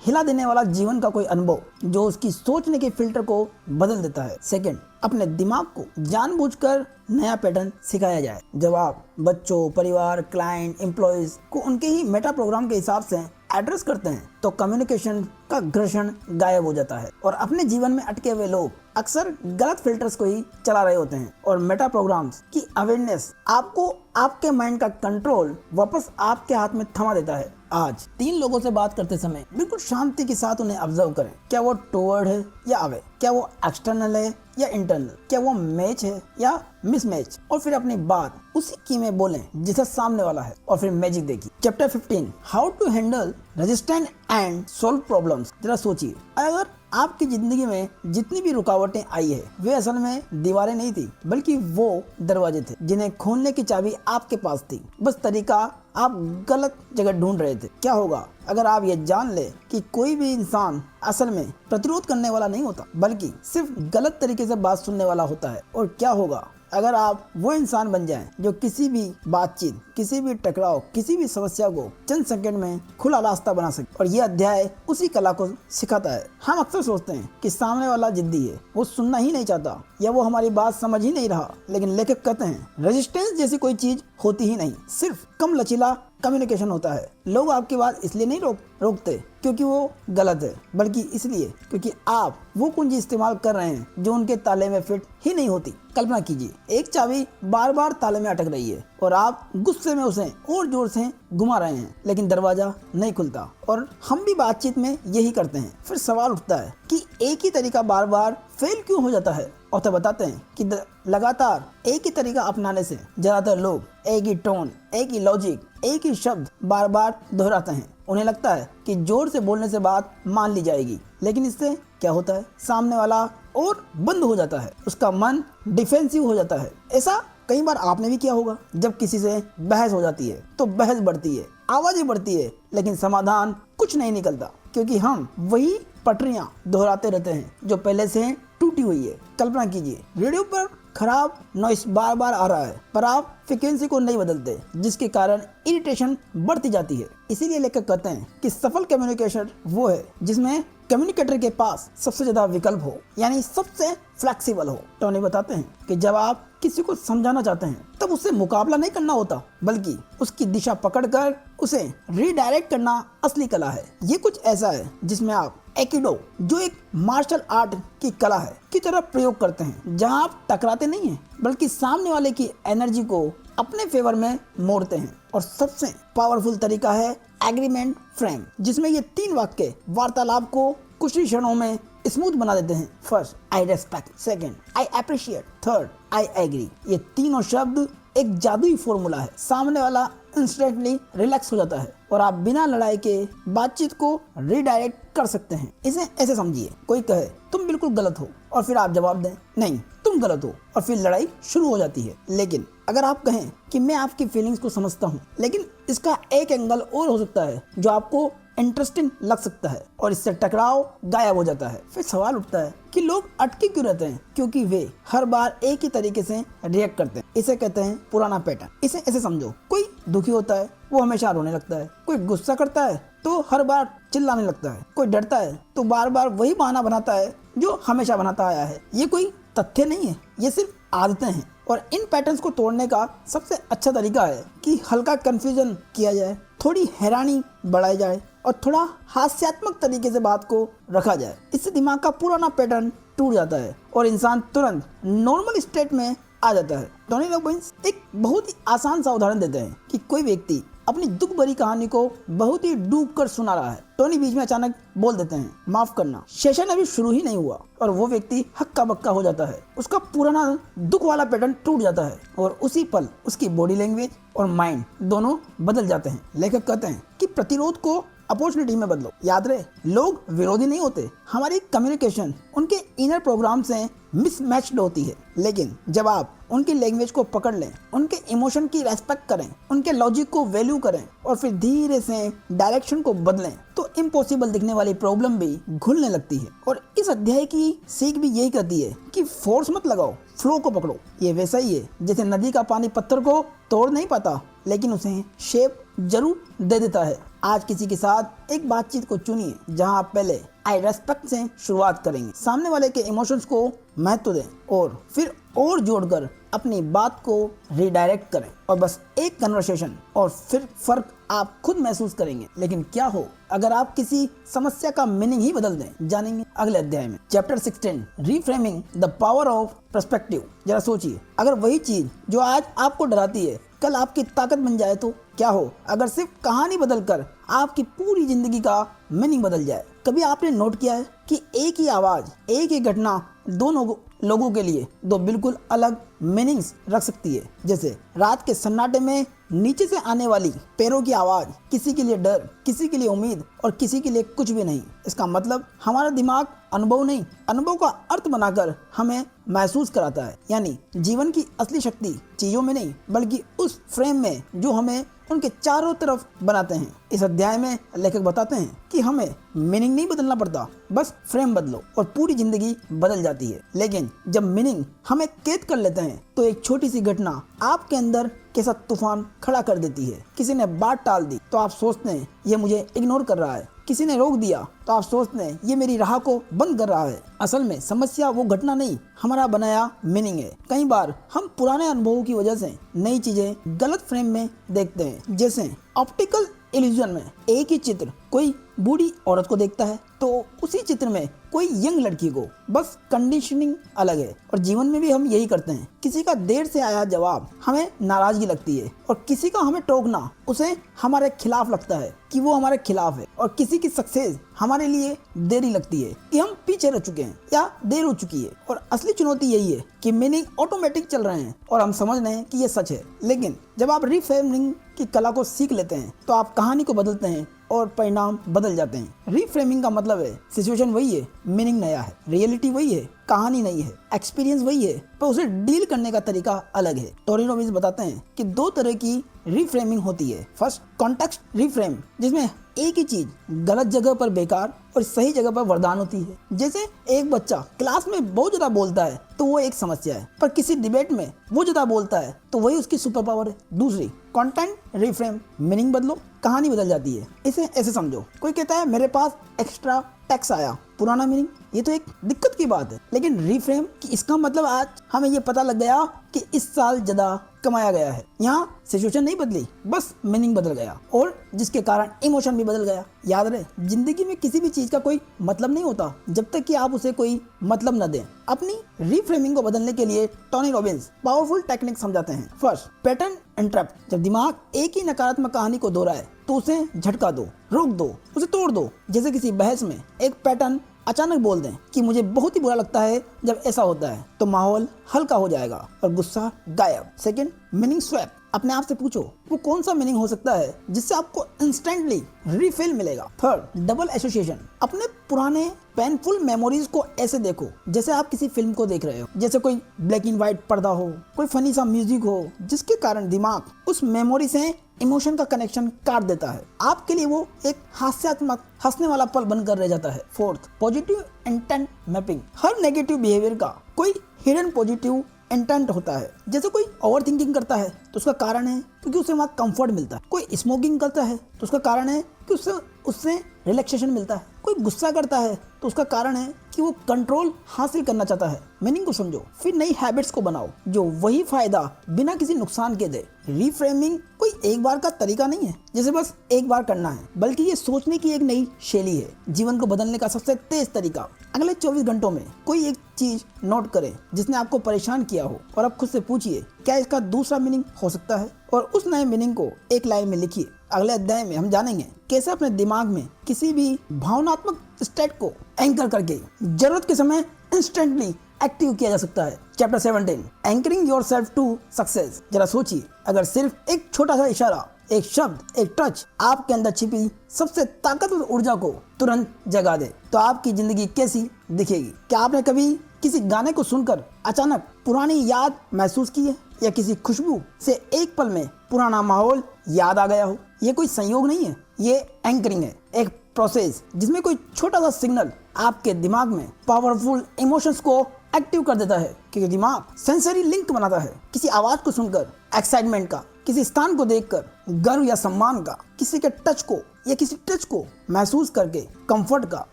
हिला देने वाला जीवन का कोई अनुभव जो उसकी सोचने के फिल्टर को बदल देता है। सेकंड, अपने दिमाग को जानबूझकर नया पैटर्न सिखाया जाए। जब आप बच्चों, परिवार, क्लाइंट, एम्प्लॉयज को उनके ही मेटा प्रोग्राम के हिसाब से एड्रेस करते हैं तो कम्युनिकेशन का घर्षण गायब हो जाता है। और अपने जीवन में अटके हुए लोग अक्सर गलत फिल्टर्स को ही चला रहे होते हैं। और मेटा प्रोग्राम्स की अवेयरनेस आपको आपके माइंड का कंट्रोल वापस आपके हाथ में थमा देता है। आज 3 लोगों से बात करते समय बिल्कुल शांति के साथ उन्हें ऑब्जर्व करें। क्या वो टूवर्ड है या अवे, क्या वो एक्सटर्नल है या इंटरनल, क्या वो मैच है या मिसमैच। और फिर अपनी बात उसी की में बोलें जैसा सामने वाला है और फिर मैजिक देखिए। Chapter 15, how to handle resistant and solve problems. जरा सोचिए, अगर आपकी जिंदगी में जितनी भी रुकावटें आई है वे असल में दीवारें नहीं थी, बल्कि वो दरवाजे थे जिन्हें खोलने की चाबी आपके पास थी। बस तरीका आप गलत जगह ढूंढ रहे थे। क्या होगा अगर आप ये जान ले कि कोई भी इंसान असल में प्रतिरोध करने वाला नहीं होता, बल्कि सिर्फ गलत तरीके से बात सुनने वाला होता है। और क्या होगा अगर आप वो इंसान बन जाएं जो किसी भी बातचीत, किसी भी टकराव, किसी भी समस्या को चंद सेकंड में खुला रास्ता बना सके। और ये अध्याय उसी कला को सिखाता है। हम अक्सर सोचते हैं कि सामने वाला जिद्दी है, वो सुनना ही नहीं चाहता या वो हमारी बात समझ ही नहीं रहा, लेकिन लेखक कहते हैं रेजिस्टेंस जैसी कोई चीज होती ही नहीं, सिर्फ कम लचीला कम्युनिकेशन होता है। लोग आपकी बात इसलिए नहीं रोकते क्योंकि वो गलत है, बल्कि इसलिए क्योंकि आप वो कुंजी इस्तेमाल कर रहे हैं जो उनके ताले में फिट ही नहीं होती। कल्पना कीजिए, एक चाबी बार बार ताले में अटक रही है और आप गुस्से में उसे और जोर से घुमा रहे हैं, लेकिन दरवाजा नहीं खुलता। और हम भी बातचीत में यही करते हैं। फिर सवाल उठता है कि एक ही तरीका बार बार फेल क्यों हो जाता है। ऑथर बताते हैं कि लगातार एक ही तरीका अपनाने से ज्यादातर लोग एक ही टोन, एक ही लॉजिक, एक ही शब्द बार बार दोहराते हैं। उन्हें लगता है कि जोर से बोलने से बात मान ली जाएगी, लेकिन इससे क्या होता है, सामने वाला और बंद हो जाता है, उसका मन डिफेंसिव हो जाता है। ऐसा कई बार आपने भी किया होगा। जब किसी से बहस हो जाती है तो बहस बढ़ती है, आवाजें बढ़ती है, लेकिन समाधान कुछ नहीं निकलता, क्योंकि हम वही पटरियां दोहराते रहते हैं जो पहले से टूटी हुई है। कल्पना कीजिए, रेडियो पर खराब नॉइस बार बार आ रहा है, पर आप फ्रीक्वेंसी को नहीं बदलते, जिसके कारण इरिटेशन बढ़ती जाती है। इसीलिए लेखक कहते हैं कि सफल कम्युनिकेशन वो है जिसमें कम्युनिकेटर के पास सबसे ज्यादा विकल्प हो, यानी सबसे फ्लेक्सिबल हो। टोनी बताते हैं कि जब आप किसी को समझाना चाहते हैं तब उससे मुकाबला नहीं करना होता, बल्कि उसकी दिशा पकड़कर उसे रीडायरेक्ट करना असली कला है। ये कुछ ऐसा है जिसमें आप एकिडो, जो एक मार्शल आर्ट की कला है, की तरह प्रयोग करते हैं, जहां आप टकराते नहीं हैं, बल्कि सामने वाले की एनर्जी को अपने फेवर में मोड़ते हैं। और सबसे पावरफुल तरीका है एग्रीमेंट फ्रेम, जिसमें ये 3 वाक्य वार्तालाप को कुछ ही क्षणों में स्मूथ बना देते हैं। First, I respect, second, I appreciate, third, I agree. ये तीनों शब्द एक जादुई फॉर्मूला है। सामने वाला इंस्टेंटली रिलैक्स हो जाता है और आप बिना लड़ाई के बातचीत को रीडायरेक्ट कर सकते हैं। इसे ऐसे समझिए, कोई कहे तुम बिल्कुल गलत हो और फिर आप जवाब दें नहीं तुम गलत हो, और फिर लड़ाई शुरू हो जाती है। लेकिन अगर आप कहें कि मैं आपकी फीलिंग्स को समझता हूँ, लेकिन इसका एक एंगल और हो सकता है जो आपको इंटरेस्टिंग लग सकता है, और इससे टकराव गायब हो जाता है। फिर सवाल उठता है कि लोग अटके क्यों रहते हैं, क्योंकि वे हर बार एक ही तरीके से रिएक्ट करते हैं। इसे कहते हैं पुराना पैटर्न। इसे ऐसे समझो, कोई दुखी होता है वो हमेशा रोने लगता है, कोई गुस्सा करता है तो हर बार चिल्लाने लगता है, कोई डरता है तो बार बार वही बहाना बनाता है जो हमेशा बनाता आया है। ये कोई तथ्य नहीं है, ये सिर्फ आदतें हैं। और इन पैटर्न्स को तोड़ने का सबसे अच्छा तरीका है कि हल्का कंफ्यूजन किया जाए, थोड़ी हैरानी बढ़ाई जाए और थोड़ा हास्यात्मक तरीके से बात को रखा जाए। इससे दिमाग का पुराना पैटर्न टूट जाता है और इंसान तुरंत नॉर्मल स्टेट में आ जाता है। टोनी रॉबिन्स एक बहुत ही आसान सा उदाहरण देते हैं कि कोई व्यक्ति अपनी दुख भरी कहानी को बहुत ही डूब कर सुना रहा है। टोनी बीच में अचानक बोल देते हैं, माफ करना, सेशन अभी शुरू ही नहीं हुआ, और वो व्यक्ति हक्का बक्का हो जाता है। उसका पुराना दुख वाला पैटर्न टूट जाता है और उसी पल उसकी बॉडी लैंग्वेज और माइंड दोनों बदल जाते हैं। लेखक कहते हैं कि प्रतिरोध को अपॉर्चुनिटी में बदलो। याद रहे, लोग विरोधी नहीं होते, हमारी कम्युनिकेशन उनके इनर प्रोग्राम से मिसमैच्ड होती है। लेकिन जब आप उनकी लैंग्वेज को पकड़ लें, उनके इमोशन की रेस्पेक्ट करें, उनके लॉजिक को वैल्यू करें और फिर धीरे से डायरेक्शन को बदलें, तो इम्पॉसिबल दिखने वाली प्रॉब्लम भी घुलने लगती है। और इस अध्याय की सीख भी यही कहती है कि फोर्स मत लगाओ, फ्लो को पकड़ो। ये वैसा ही है जैसे नदी का पानी पत्थर को तोड़ नहीं पाता, लेकिन उसे शेप जरूर दे देता है। आज किसी के साथ एक बातचीत को चुनिए जहां आप पहले आई रेस्पेक्ट से शुरुआत करेंगे, सामने वाले के इमोशंस को महत्व दें और फिर और जोड़कर अपनी बात को रीडायरेक्ट करें। और बस एक कन्वर्सेशन और फिर फर्क आप खुद महसूस करेंगे। लेकिन क्या हो अगर आप किसी समस्या का मीनिंग ही बदल दें, जानेंगे अगले अध्याय में। Chapter 16, reframing the power of perspective. जरा सोचिए, अगर वही चीज जो आज आपको डराती है कल आपकी ताकत बन जाए तो क्या हो अगर सिर्फ कहानी बदलकर आपकी पूरी जिंदगी का मीनिंग बदल जाए। कभी आपने नोट किया है कि एक ही आवाज, एक ही घटना दोनों लोगों के लिए दो बिल्कुल अलग मीनिंग्स रख सकती है, जैसे रात के सन्नाटे में नीचे से आने वाली पैरों की आवाज, किसी के लिए डर, किसी के लिए उम्मीद और किसी के लिए कुछ भी नहीं। इसका मतलब हमारा दिमाग अनुभव नहीं, अनुभव का अर्थ बनाकर हमें महसूस कराता है। यानी जीवन की असली शक्ति चीजों में नहीं बल्कि उस फ्रेम में जो हमें उनके चारों तरफ बनाते हैं। इस अध्याय में लेखक बताते हैं कि हमें मीनिंग नहीं बदलना पड़ता, बस फ्रेम बदलो और पूरी जिंदगी बदल जाती है। लेकिन जब मीनिंग हमें कैद कर लेते हैं तो एक छोटी सी घटना आपके अंदर कैसा तूफान खड़ा कर देती है। किसी ने बात टाल दी तो आप सोचते हैं ये मुझे इग्नोर कर रहा है, किसी ने रोक दिया तो आप सोचते हैं ये मेरी राह को बंद कर रहा है। असल में समस्या वो घटना नहीं, हमारा बनाया मीनिंग है। कई बार हम पुराने अनुभवों की वजह से नई चीजें गलत फ्रेम में देखते हैं, जैसे ऑप्टिकल इल्यूजन में एक ही चित्र कोई बूढ़ी औरत को देखता है तो उसी चित्र में कोई यंग लड़की को, बस कंडीशनिंग अलग है। और जीवन में भी हम यही करते हैं। किसी का देर से आया जवाब हमें नाराजगी लगती है और किसी का हमें टोकना उसे हमारे खिलाफ लगता है कि वो हमारे खिलाफ है, और किसी की सक्सेस हमारे लिए देरी लगती है कि हम पीछे रह चुके हैं या देर हो चुकी है। और असली चुनौती यही है कि मीनिंग ऑटोमेटिक चल रहे हैं और हम समझ रहे हैं कि ये सच है। लेकिन जब आप रिफ्रेमिंग की कला को सीख लेते हैं तो आप कहानी को बदलते हैं और परिणाम बदल जाते हैं। रिफ्रेमिंग का मतलब है सिचुएशन वही है, मीनिंग नया है, रियलिटी वही है, कहानी नहीं है, एक्सपीरियंस वही है, पर उसे डील करने का तरीका अलग है। टोनी रॉबिन्स बताते हैं कि दो तरह की रिफ्रेमिंग होती है। फर्स्ट, कॉन्टेक्स्ट रिफ्रेम, जिसमें एक ही चीज गलत जगह पर बेकार और सही जगह पर वरदान होती है। जैसे एक बच्चा क्लास में बहुत ज्यादा बोलता है तो वो एक समस्या है, पर किसी डिबेट में वो ज्यादा बोलता है तो वही उसकी सुपर पावर है। दूसरी, कंटेंट रिफ्रेम, मीनिंग बदलो कहानी बदल जाती है। इसे ऐसे समझो, कोई कहता है मेरे पास एक्स्ट्रा टैक्स आया, पुराना मीनिंग, ये तो एक दिक्कत की बात है। लेकिन रिफ्रेम कि इसका मतलब आज हमें ये पता लग गया कि इस साल ज्यादा कमाया गया है। यहाँ सिचुएशन नहीं बदली, बस मीनिंग बदल गया और जिसके कारण इमोशन भी बदल गया। याद रहे, जिंदगी में किसी भी चीज का कोई मतलब नहीं होता जब तक कि आप उसे कोई मतलब न दें। अपनी रिफ्रेमिंग को बदलने के लिए टोनी रॉबिन्स पावरफुल टेक्निक समझाते हैं। First, pattern interrupt. जब दिमाग एक ही नकारात्मक कहानी को दोहराए तो उसे झटका दो, रोक दो, उसे तोड़ दो। जैसे किसी बहस में एक पैटर्न अचानक बोल दें कि मुझे बहुत ही बुरा लगता है जब ऐसा होता है, तो माहौल हल्का हो जाएगा और गुस्सा गायब। Second, meaning swap. अपने आप से पूछो वो कौन सा मीनिंग हो सकता है जिससे आपको इंस्टेंटली रिफिल मिलेगा। Third, double association. अपने पुराने पेनफुल मेमोरीज को ऐसे देखो जैसे आप किसी फिल्म को देख रहे हो, जैसे कोई ब्लैक एंड व्हाइट पर्दा हो, कोई फनी सा म्यूजिक हो, जिसके कारण दिमाग उस मेमोरी से इमोशन का कनेक्शन काट देता है। आपके लिए वो एक हास्यात्मक हंसने वाला पल बनकर रह जाता है। Fourth, positive intent mapping. हर नेगेटिव बिहेवियर का कोई हिडन पॉजिटिव इंटेंट होता है। जैसे कोई ओवर थिंकिंग करता है तो उसका कारण है क्योंकि उसे वहाँ कंफर्ट मिलता है। कोई स्मोकिंग करता है तो उसका कारण है कि उससे रिलैक्सेशन मिलता है। कोई गुस्सा करता है तो उसका कारण है कि वो कंट्रोल हासिल करना चाहता है। मीनिंग को समझो, फिर नई हैबिट्स को बनाओ जो वही फायदा बिना किसी नुकसान के दे। रिफ्रेमिंग कोई एक बार का तरीका नहीं है जैसे बस एक बार करना है, बल्कि ये सोचने की एक नई शैली है। जीवन को बदलने का सबसे तेज तरीका, अगले 24 घंटों में कोई एक चीज नोट करें जिसने आपको परेशान किया हो और अब खुद से पूछिए क्या इसका दूसरा मीनिंग हो सकता है, और उस नए मीनिंग को एक लाइन में लिखिए। अगले अध्याय में हम जानेंगे कैसे अपने दिमाग में किसी भी भावनात्मक स्टेट को एंकर करके जरूरत के समय इंस्टेंटली एक्टिव किया जा सकता है। Chapter 17, anchoring yourself to success. जरा सोचिए, अगर सिर्फ एक छोटा सा इशारा, एक शब्द, एक टच आपके अंदर छिपी सबसे ताकतवर ऊर्जा को तुरंत जगा दे तो आपकी जिंदगी कैसी दिखेगी। क्या आपने कभी किसी गाने को सुनकर अचानक पुरानी याद महसूस की है, या किसी खुशबू से एक पल में पुराना माहौल याद आ गया हो? ये कोई संयोग नहीं है, ये एंकरिंग है, एक प्रोसेस जिसमें कोई छोटा सा सिग्नल आपके दिमाग में पावरफुल इमोशंस को एक्टिव कर देता है। क्योंकि दिमाग सेंसरी लिंक बनाता है, किसी आवाज को सुनकर एक्साइटमेंट का, किसी स्थान को देखकर गर्व या सम्मान का, किसी के टच को या किसी टच को महसूस करके कंफर्ट का,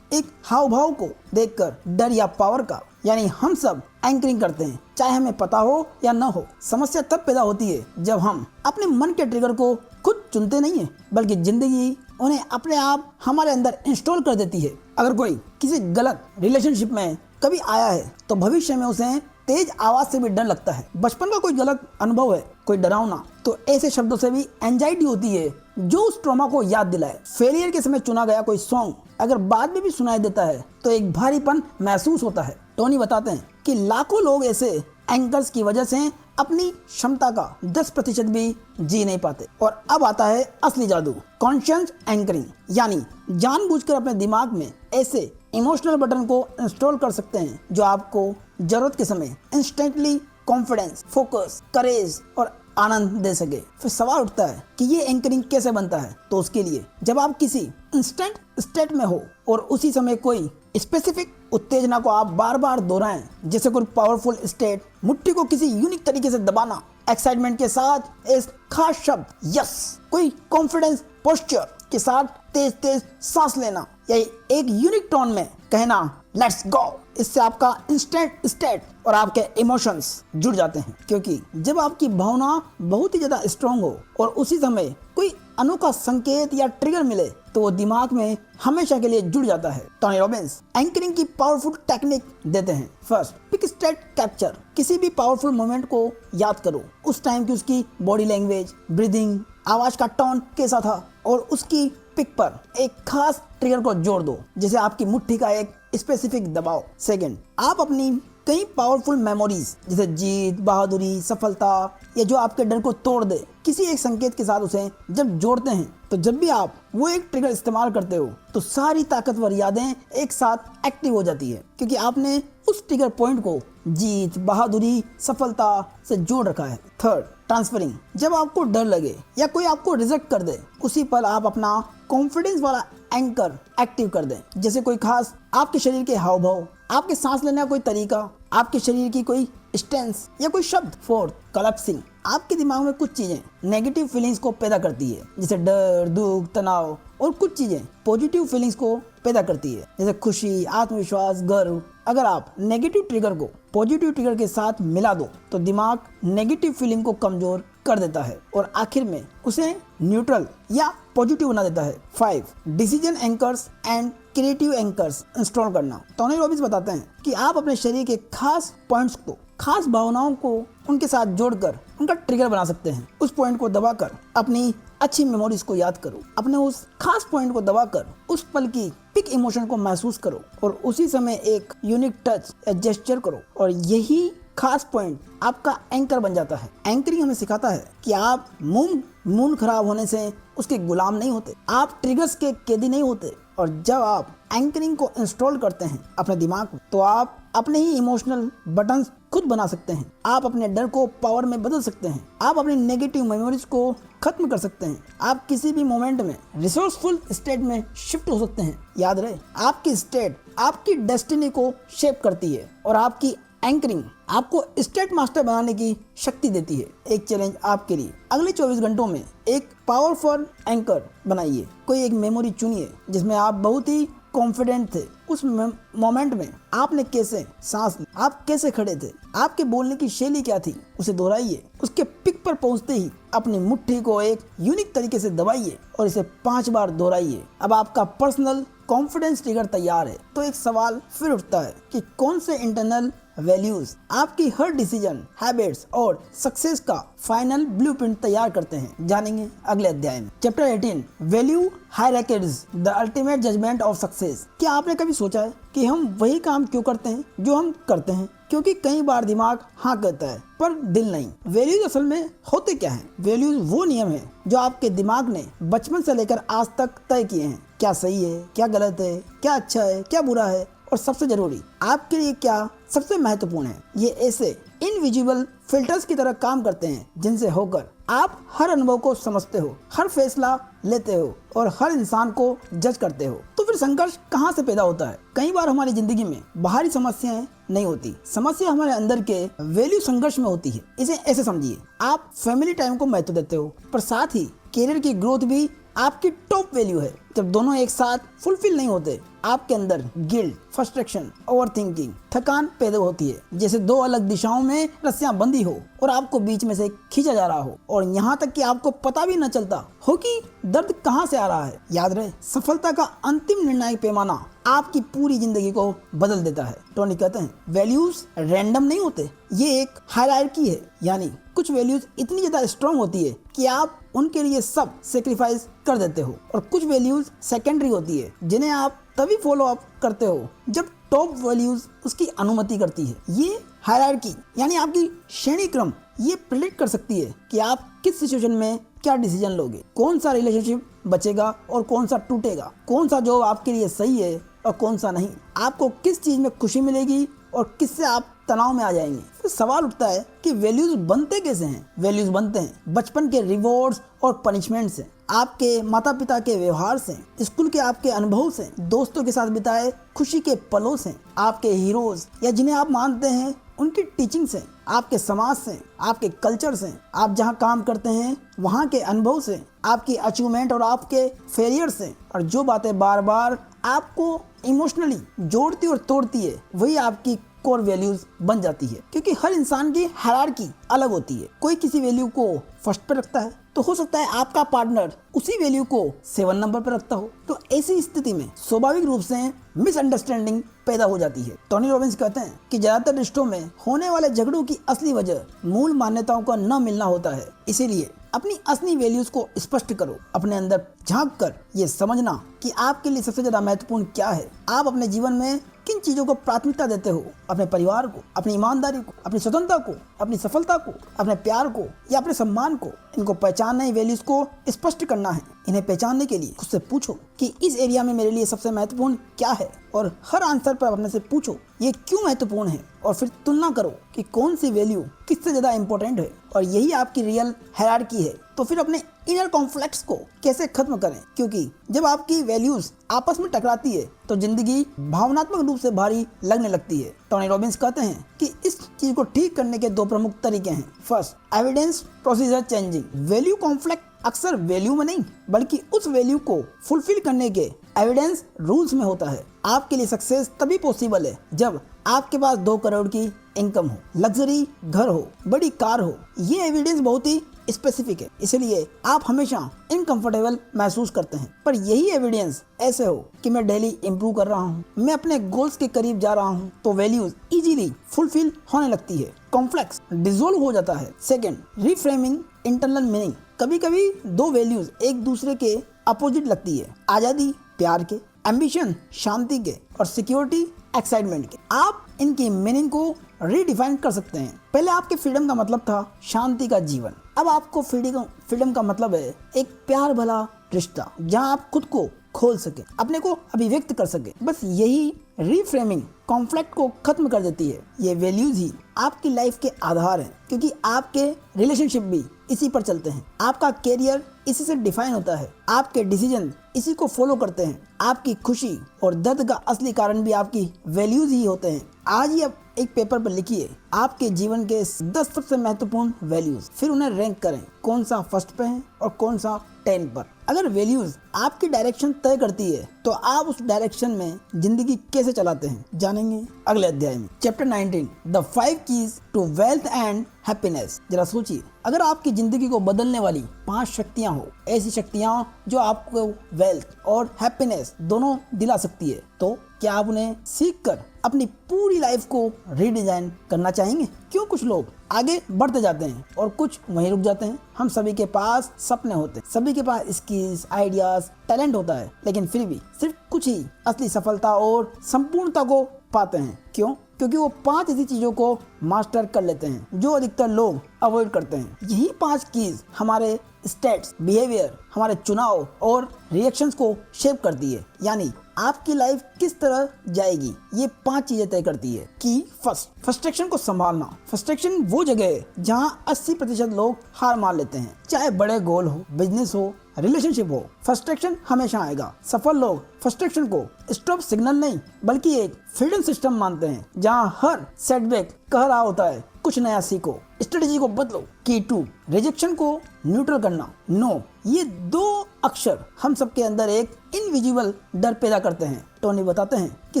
एक हाव भाव को देखकर डर या पावर का। यानी हम सब एंकरिंग करते हैं, चाहे हमें पता हो या न हो। समस्या तब पैदा होती है जब हम अपने मन के ट्रिगर को खुद चुनते नहीं है, बल्कि जिंदगी उन्हें अपने आप हमारे अंदर इंस्टॉल कर देती है। अगर कोई किसी गलत रिलेशनशिप में कभी आया है तो भविष्य में उसे तेज आवाज से भी डर लगता है। बचपन का कोई गलत अनुभव है, कोई डरावना, तो ऐसे शब्दों से भी एंजाइटी होती है जो उस ट्रॉमा को याद दिलाए। फेलियर के समय चुना गया कोई सॉन्ग अगर बाद में भी सुनाई देता है तो एक भारीपन महसूस होता है। टोनी बताते हैं कि लाखों लोग ऐसे एंकर्स की वजह से अपनी क्षमता का 10% भी जी नहीं पाते। और अब आता है असली जादू, कॉन्शियस एंकरिंग, यानी जानबूझकर अपने दिमाग में ऐसे इमोशनल बटन को इंस्टॉल कर सकते हैं जो आपको जरूरत के समय इंस्टेंटली कॉन्फिडेंस, फोकस, करेज और आनंद दे सके। फिर सवाल उठता है कि ये एंकरिंग कैसे बनता है। तो उसके लिए जब आप किसी इंस्टेंट स्टेट में हो और उसी समय कोई स्पेसिफिक उत्तेजना को आप बार बार दोहराएं, जैसे कोई पावरफुल स्टेट, मुट्ठी को किसी यूनिक तरीके से दबाना, एक्साइटमेंट के साथ एक खास शब्द यस, कोई कॉन्फिडेंस पोस्चर के साथ तेज तेज सांस लेना, या एक यूनिक टोन में कहना लेट्स गो, इससे आपका इंस्टेंट स्टेट और आपके इमोशंस जुड़ जाते हैं। क्योंकि जब आपकी भावना बहुत ही ज्यादा स्ट्रांग हो और उसी समय कोई अनोखा संकेत या ट्रिगर मिले तो वो दिमाग में हमेशा के लिए जुड़ जाता है। टोनी रॉबिन्स एंकरिंग की पावरफुल टेक्निक देते हैं। First, peak state capture. किसी भी पावरफुल मोमेंट को याद करो, उस टाइम की उसकी बॉडी लैंग्वेज, ब्रीदिंग, आवाज का टोन कैसा था, और उसकी पिक पर एक खास ट्रिगर को जोड़ दो, जैसे आपकी मुट्ठी का एक स्पेसिफिक दबाव। सेकंड, आप अपनी कई पावरफुल मेमोरीज जैसे जीत, बहादुरी, सफलता, या जो आपके डर को तोड़ दे, किसी एक संकेत के साथ उसे जब जोड़ते हैं तो जब भी आप वो एक ट्रिगर इस्तेमाल करते हो तो सारी ताकतवर यादें एक साथ एक्टिव हो जाती है, क्योंकि आपने उस ट्रिगर पॉइंट को जीत, बहादुरी, सफलता से जोड़ रखा है। Third, transferring. जब आपको डर लगे या कोई आपको रिजेक्ट कर दे, उसी पल आप अपना कॉन्फिडेंस वाला एंकर एक्टिव कर दें, जैसे कोई खास आपके शरीर के हाव भाव, आपके सांस लेने का कोई तरीका, आपके शरीर की कोई स्टेंस या कोई शब्द। Fourth, collapsing. आपके दिमाग में कुछ चीजें नेगेटिव फीलिंग्स को पैदा करती है, जैसे डर, दुख, तनाव, और कुछ चीजें पॉजिटिव फीलिंग्स को पैदा करती है, जैसे खुशी, आत्मविश्वास, गर्व। अगर आप नेगेटिव ट्रिगर को पॉजिटिव ट्रिगर के साथ मिला दो तो दिमाग नेगेटिव फीलिंग को कमजोर कर देता है और आखिर में उसे न्यूट्रल या पॉजिटिव बना देता है। 5, decision anchors and creative anchors install करना। टोनी रॉबिन्स बताते हैं कि आप अपने शरीर के खास पॉइंट्स को, खास भावनाओं को उनके साथ जोड़कर उनका ट्रिगर बना सकते हैं। उस पॉइंट को दबाकर अपनी अच्छी मेमोरीज को याद करो, अपने उस खास पॉइंट को दबाकर उस पल की पिक इमोशन को महसूस करो और उसी समय एक यूनिक टच या जेस्चर करो, और यही खास पॉइंट आपका एंकर बन जाता है। एंकरिंग हमें सिखाता है कि आप मूड खराब होने से उसके गुलाम नहीं होते, आप ट्रिगर्स के कैदी नहीं होते। और जब आप एंकरिंग को इंस्टॉल करते हैं अपने दिमाग में, तो आप अपने ही इमोशनल बटन्स खुद बना सकते हैं। आप अपने डर को पावर में बदल सकते हैं, आप अपनी नेगेटिव मेमोरीज को खत्म कर सकते हैं, आप किसी भी मोमेंट में रिसोर्सफुल स्टेट में शिफ्ट हो सकते हैं। याद रहे, आपकी स्टेट आपकी डेस्टिनी को शेप करती है और आपकी एंकरिंग आपको स्टेट मास्टर बनाने की शक्ति देती है। एक चैलेंज आपके लिए, अगले 24 घंटों में एक पावरफुल एंकर बनाइए। कोई एक मेमोरी चुनिए जिसमें आप बहुत ही कॉन्फिडेंट थे। उस मोमेंट में आपने कैसे सांस ली, आप कैसे खड़े थे, आपके बोलने की शैली क्या थी, उसे दोहराइए। उसके पिक पर पहुंचते ही अपनी मुट्ठी को एक यूनिक तरीके से दबाइए और इसे 5 बार दोहराइए। अब आपका पर्सनल कॉन्फिडेंस ट्रिगर तैयार है। तो एक सवाल फिर उठता है कि कौन से इंटरनल वैल्यूज आपकी हर डिसीजन, हैबिट्स और सक्सेस का फाइनल ब्लूप्रिंट तैयार करते हैं। जानेंगे अगले अध्याय में। Chapter 18, value hierarchies, the ultimate judgement of success. क्या आपने कभी सोचा है कि हम वही काम क्यों करते हैं जो हम करते हैं? क्योंकि कई बार दिमाग हाँ कहता है पर दिल नहीं। वैल्यूज असल में होते क्या हैं? वैल्यूज वो नियम है जो आपके दिमाग ने बचपन से लेकर आज तक तय किए हैं। क्या सही है, क्या गलत है, क्या अच्छा है, क्या बुरा है, और सबसे जरूरी आपके लिए क्या सबसे महत्वपूर्ण है। ये ऐसे इनविजिबल फिल्टर्स की तरह काम करते हैं जिनसे होकर आप हर अनुभव को समझते हो, हर फैसला लेते हो और हर इंसान को जज करते हो। तो फिर संघर्ष कहाँ से पैदा होता है? कई बार हमारी जिंदगी में बाहरी समस्याएं नहीं होती, समस्या हमारे अंदर के वैल्यू संघर्ष में होती है। इसे ऐसे समझिए, आप फैमिली टाइम को महत्व देते हो पर साथ ही कैरियर की ग्रोथ भी आपकी टॉप वैल्यू है। जब दोनों एक साथ फुलफिल नहीं होते, आपके अंदर गिल्ट, फ्रस्ट्रेशन, ओवरथिंकिंग, थकान पैदा होती है, जैसे 2 अलग दिशाओं में रस्सियां बंधी हो और आपको बीच में से खींचा जा रहा हो, और यहाँ तक कि आपको पता भी न चलता हो कि दर्द कहाँ से आ रहा है। याद रहे, सफलता का अंतिम निर्णायक पैमाना आपकी पूरी जिंदगी को बदल देता है। टोनी कहते हैं वैल्यूज रैंडम नहीं होते, ये एक हायरार्की है। यानी कुछ वैल्यूज इतनी ज्यादा स्ट्रॉन्ग होती है कि आप उनके लिए सब सेक्रीफाइस कर देते हो, और कुछ वैल्यूज सेकेंडरी होती है जिन्हें आप तभी फॉलो अप करते हो जब टॉप वैल्यूज उसकी अनुमति करती है। ये हायरार्की यानी आपकी श्रेणी क्रम ये प्रेडिक्ट कर सकती है कि आप किस सिचुएशन में क्या डिसीजन लोगे, कौन सा रिलेशनशिप बचेगा और कौन सा टूटेगा, कौन सा जॉब आपके लिए सही है और कौन सा नहीं, आपको किस चीज में खुशी मिलेगी और किससे आप तनाव में आ जाएंगे। फिर सवाल उठता है कि वैल्यूज बनते कैसे हैं। वैल्यूज बनते हैं बचपन के रिवॉर्ड्स और पनिशमेंट से, आपके माता पिता के व्यवहार से, स्कूल के आपके अनुभव से, दोस्तों के साथ बिताए खुशी के पलों से, आपके हीरोज या जिन्हें आप मानते हैं उनकी टीचिंग से, आपके समाज से, आपके कल्चर से, आप जहाँ काम करते हैं वहाँ के अनुभव से, आपकी अचीवमेंट और आपके फेलियर से। और जो बातें बार बार आपको इमोशनली जोड़ती और तोड़ती है वही आपकी कोर वैल्यूज बन जाती है। क्योंकि हर इंसान की हायरार्की अलग होती है। कोई किसी वैल्यू को फर्स्ट पे रखता है तो हो सकता है आपका पार्टनर उसी वैल्यू को 7 नंबर पर रखता हो। तो ऐसी स्थिति में स्वाभाविक रूप से मिसअंडरस्टैंडिंग पैदा हो जाती है। टोनी रॉबिन्स कहते हैं कि ज्यादातर रिश्तों में होने वाले झगड़ों की असली वजह मूल मान्यताओं का न मिलना होता है। इसीलिए अपनी असली वैल्यूज को स्पष्ट करो, अपने अंदर झांक कर ये समझना कि आपके लिए सबसे ज्यादा महत्वपूर्ण क्या है। आप अपने जीवन में किन चीजों को प्राथमिकता देते हो, अपने परिवार को, अपनी ईमानदारी को, अपनी स्वतंत्रता को, अपनी सफलता को, अपने प्यार को या अपने सम्मान को। इनको पहचानना ही वैल्यूज को स्पष्ट करना है। इन्हें पहचानने के लिए खुद से पूछो कि इस एरिया में मेरे लिए सबसे महत्वपूर्ण क्या है, और हर आंसर पर अपने से पूछो ये क्यों महत्वपूर्ण है, और फिर तुलना करो कि कौन सी वैल्यू किससे ज्यादा इंपॉर्टेंट है। और यही आपकी रियल हायरार्की है। तो फिर अपने इनर कॉन्फ्लिक्ट्स को कैसे खत्म करें, क्योंकि जब आपकी वैल्यूज आपस में टकराती है तो जिंदगी भावनात्मक रूप से भारी लगने लगती है। टोनी रॉबिन्स कहते हैं कि इस चीज को ठीक करने के 2 प्रमुख तरीके हैं। First, evidence procedure changing. Value conflict अक्सर वैल्यू में नहीं बल्कि उस वैल्यू को फुलफिल करने के एविडेंस रूल्स में होता है। आपके लिए सक्सेस तभी पॉसिबल है जब आपके पास 2 करोड़ की इनकम हो, लग्जरी घर हो, बड़ी कार हो। ये एविडेंस बहुत ही स्पेसिफिक है, इसलिए आप हमेशा इनकंफर्टेबल महसूस करते हैं। पर यही एविडेंस ऐसे हो कि मैं डेली इंप्रूव कर रहा हूँ, मैं अपने गोल्स के करीब जा रहा हूँ, तो वैल्यूज इजीली फुलफिल होने लगती है। कॉम्प्लेक्स डिसॉल्व हो जाता है। Second, reframing internal meaning. कभी कभी 2 वैल्यूज एक दूसरे के अपोजिट लगती है। आजादी प्यार के, एम्बिशन शांति के, और सिक्योरिटी एक्साइटमेंट के। आप इनकी मीनिंग को रीडिफाइन कर सकते हैं। पहले आपके फ्रीडम का मतलब था शांति का जीवन, अब आपको फ्रीडम का मतलब है एक प्यार भला रिश्ता जहां आप खुद को खोल सके, अपने को अभिव्यक्त कर सके। बस यही रीफ्रेमिंग कॉन्फ्लिक्ट को खत्म कर देती है। ये वैल्यूज ही आपकी लाइफ के आधार हैं, क्योंकि आपके रिलेशनशिप भी इसी पर चलते हैं। आपका कैरियर इसी से डिफाइन होता है, आपके डिसीजन इसी को फॉलो करते हैं। आपकी खुशी और दर्द का असली कारण भी आपकी वैल्यूज ही होते हैं। आज ही आप एक पेपर पर लिखिए आपके जीवन के 10 सबसे महत्वपूर्ण वैल्यूज, फिर उन्हें रैंक करें, कौन सा फर्स्ट पे है और कौन सा 10 पर। अगर वैल्यूज आपकी डायरेक्शन तय करती है तो आप उस डायरेक्शन में जिंदगी कैसे चलाते हैं जानेंगे अगले अध्याय में। Chapter 19, the 5 keys to wealth and happiness. जरा सोचिए, अगर आपकी जिंदगी को बदलने वाली 5 शक्तियां हो, ऐसी शक्तियां जो आपको वेल्थ और हैप्पीनेस दोनों दिला सकती है, तो क्या आप उन्हें सीख कर अपनी पूरी लाइफ को रीडिजाइन करना चाहेंगे? क्यों कुछ लोग आगे बढ़ते जाते हैं और कुछ वहीं रुक जाते हैं? हम सभी के पास सपने होते हैं, सभी के पास स्किल्स, आइडियाज, टैलेंट होता है, लेकिन फिर भी सिर्फ कुछ ही असली सफलता और संपूर्णता को पाते हैं। क्यों? क्योंकि वो 5 ऐसी चीजों को मास्टर कर लेते हैं जो अधिकतर लोग अवॉइड करते हैं। यही 5 कीज हमारे स्टेट्स, बिहेवियर, हमारे चुनाव और रिएक्शंस को शेप करती है। यानी आपकी लाइफ किस तरह जाएगी ये 5 चीजें तय करती है। कि फर्स्ट, फ्रस्ट्रेशन को संभालना। फ्रस्ट्रेशन वो जगह है जहां 80% लोग हार मान लेते हैं। चाहे बड़े गोल हो, बिजनेस हो, रिलेशनशिप हो, फ्रस्ट्रेशन हमेशा आएगा। सफल लोग फ्रस्ट्रेशन को स्टॉप सिग्नल नहीं बल्कि एक फ्रीडम सिस्टम मानते हैं, जहां हर सेटबैक कह रहा होता है कुछ नया सीखो, स्ट्रेटेजी को बदलो। की 2, रिजेक्शन को न्यूट्रल करना। नो, ये 2 अक्षर हम सबके अंदर एक इनविजिबल डर पैदा करते हैं। टोनी बताते हैं कि